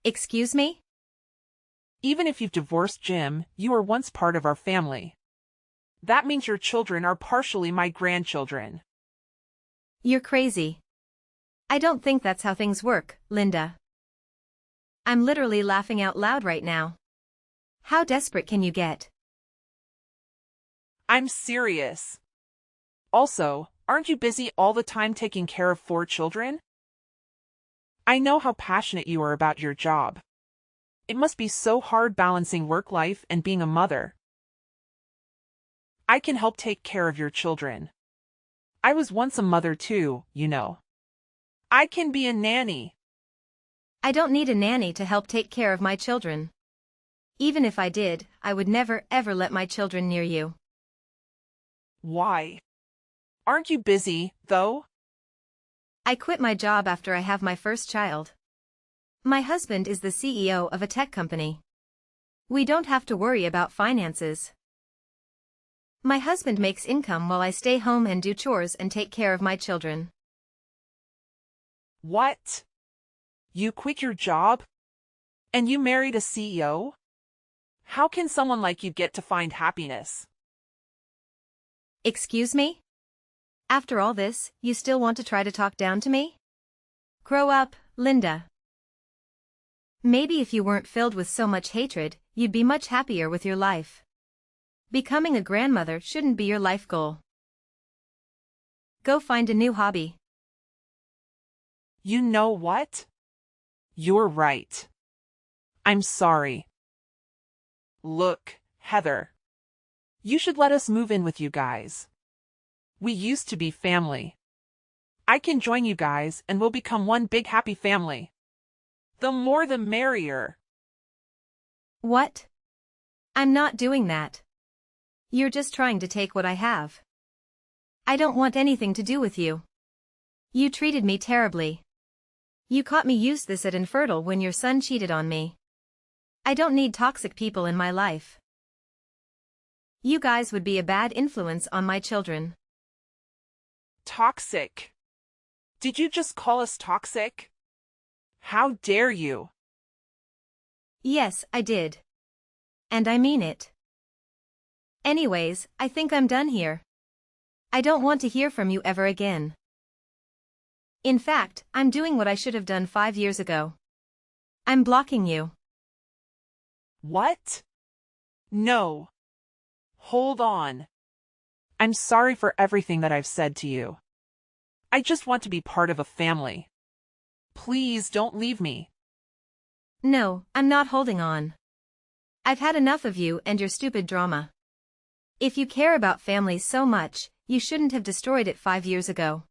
Excuse me? Even if you've divorced Jim, you were once part of our family. That means your children are partially my grandchildren. You're crazy. I don't think that's how things work, Linda. I'm literally laughing out loud right now. How desperate can you get? I'm serious. Also, aren't you busy all the time taking care of 4 children? I know how passionate you are about your job. It must be so hard balancing work life and being a mother. I can help take care of your children. I was once a mother too, you know. I can be a nanny. I don't need a nanny to help take care of my children. Even if I did, I would never ever let my children near you. Why? Aren't you busy, though? I quit my job after I have my first child. My husband is the CEO of a tech company. We don't have to worry about finances. My husband makes income while I stay home and do chores and take care of my children. What? You quit your job? And you married a CEO? How can someone like you get to find happiness? Excuse me? After all this, you still want to try to talk down to me? Grow up, Linda. Maybe if you weren't filled with so much hatred, you'd be much happier with your life. Becoming a grandmother shouldn't be your life goal. Go find a new hobby. You know what? You're right. I'm sorry. Look, Heather. You should let us move in with you guys. We used to be family. I can join you guys and we'll become one big happy family. The more the merrier. What? I'm not doing that. You're just trying to take what I have. I don't want anything to do with you. You treated me terribly. You caught me use this at infertile when your son cheated on me. I don't need toxic people in my life. You guys would be a bad influence on my children. Toxic. Did you just call us toxic? How dare you? Yes, I did. And I mean it. Anyways, I think I'm done here. I don't want to hear from you ever again. In fact, I'm doing what I should have done 5 years ago. I'm blocking you. What? No. Hold on. I'm sorry for everything that I've said to you. I just want to be part of a family. Please don't leave me. No, I'm not holding on. I've had enough of you and your stupid drama. If you care about families so much, you shouldn't have destroyed it 5 years ago.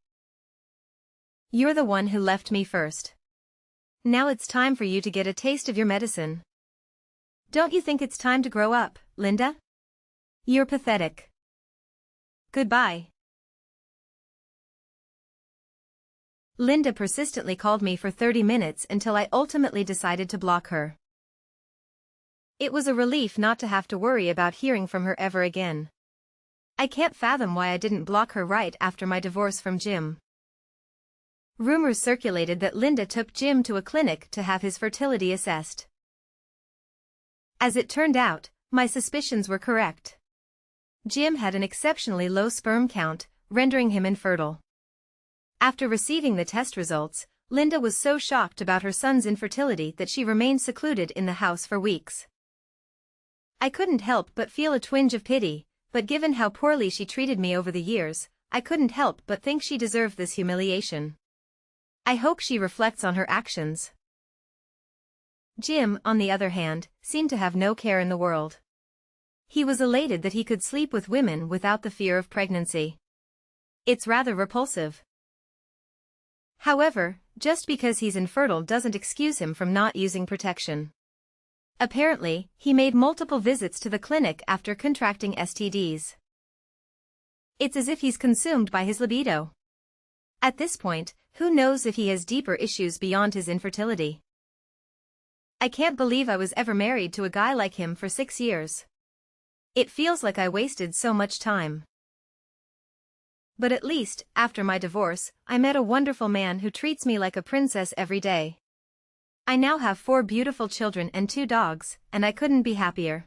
You're the one who left me first. Now it's time for you to get a taste of your medicine. Don't you think it's time to grow up, Linda? You're pathetic. Goodbye. Linda persistently called me for 30 minutes until I ultimately decided to block her. It was a relief not to have to worry about hearing from her ever again. I can't fathom why I didn't block her right after my divorce from Jim. Rumors circulated that Linda took Jim to a clinic to have his fertility assessed. As it turned out, my suspicions were correct. Jim had an exceptionally low sperm count, rendering him infertile. After receiving the test results, Linda was so shocked about her son's infertility that she remained secluded in the house for weeks. I couldn't help but feel a twinge of pity, but given how poorly she treated me over the years, I couldn't help but think she deserved this humiliation. I hope she reflects on her actions. Jim, on the other hand, seemed to have no care in the world. He was elated that he could sleep with women without the fear of pregnancy. It's rather repulsive. However, just because he's infertile doesn't excuse him from not using protection. Apparently, he made multiple visits to the clinic after contracting STDs. It's as if he's consumed by his libido. At this point, who knows if he has deeper issues beyond his infertility? I can't believe I was ever married to a guy like him for 6 years. It feels like I wasted so much time. But at least, after my divorce, I met a wonderful man who treats me like a princess every day. I now have 4 beautiful children and 2 dogs, and I couldn't be happier.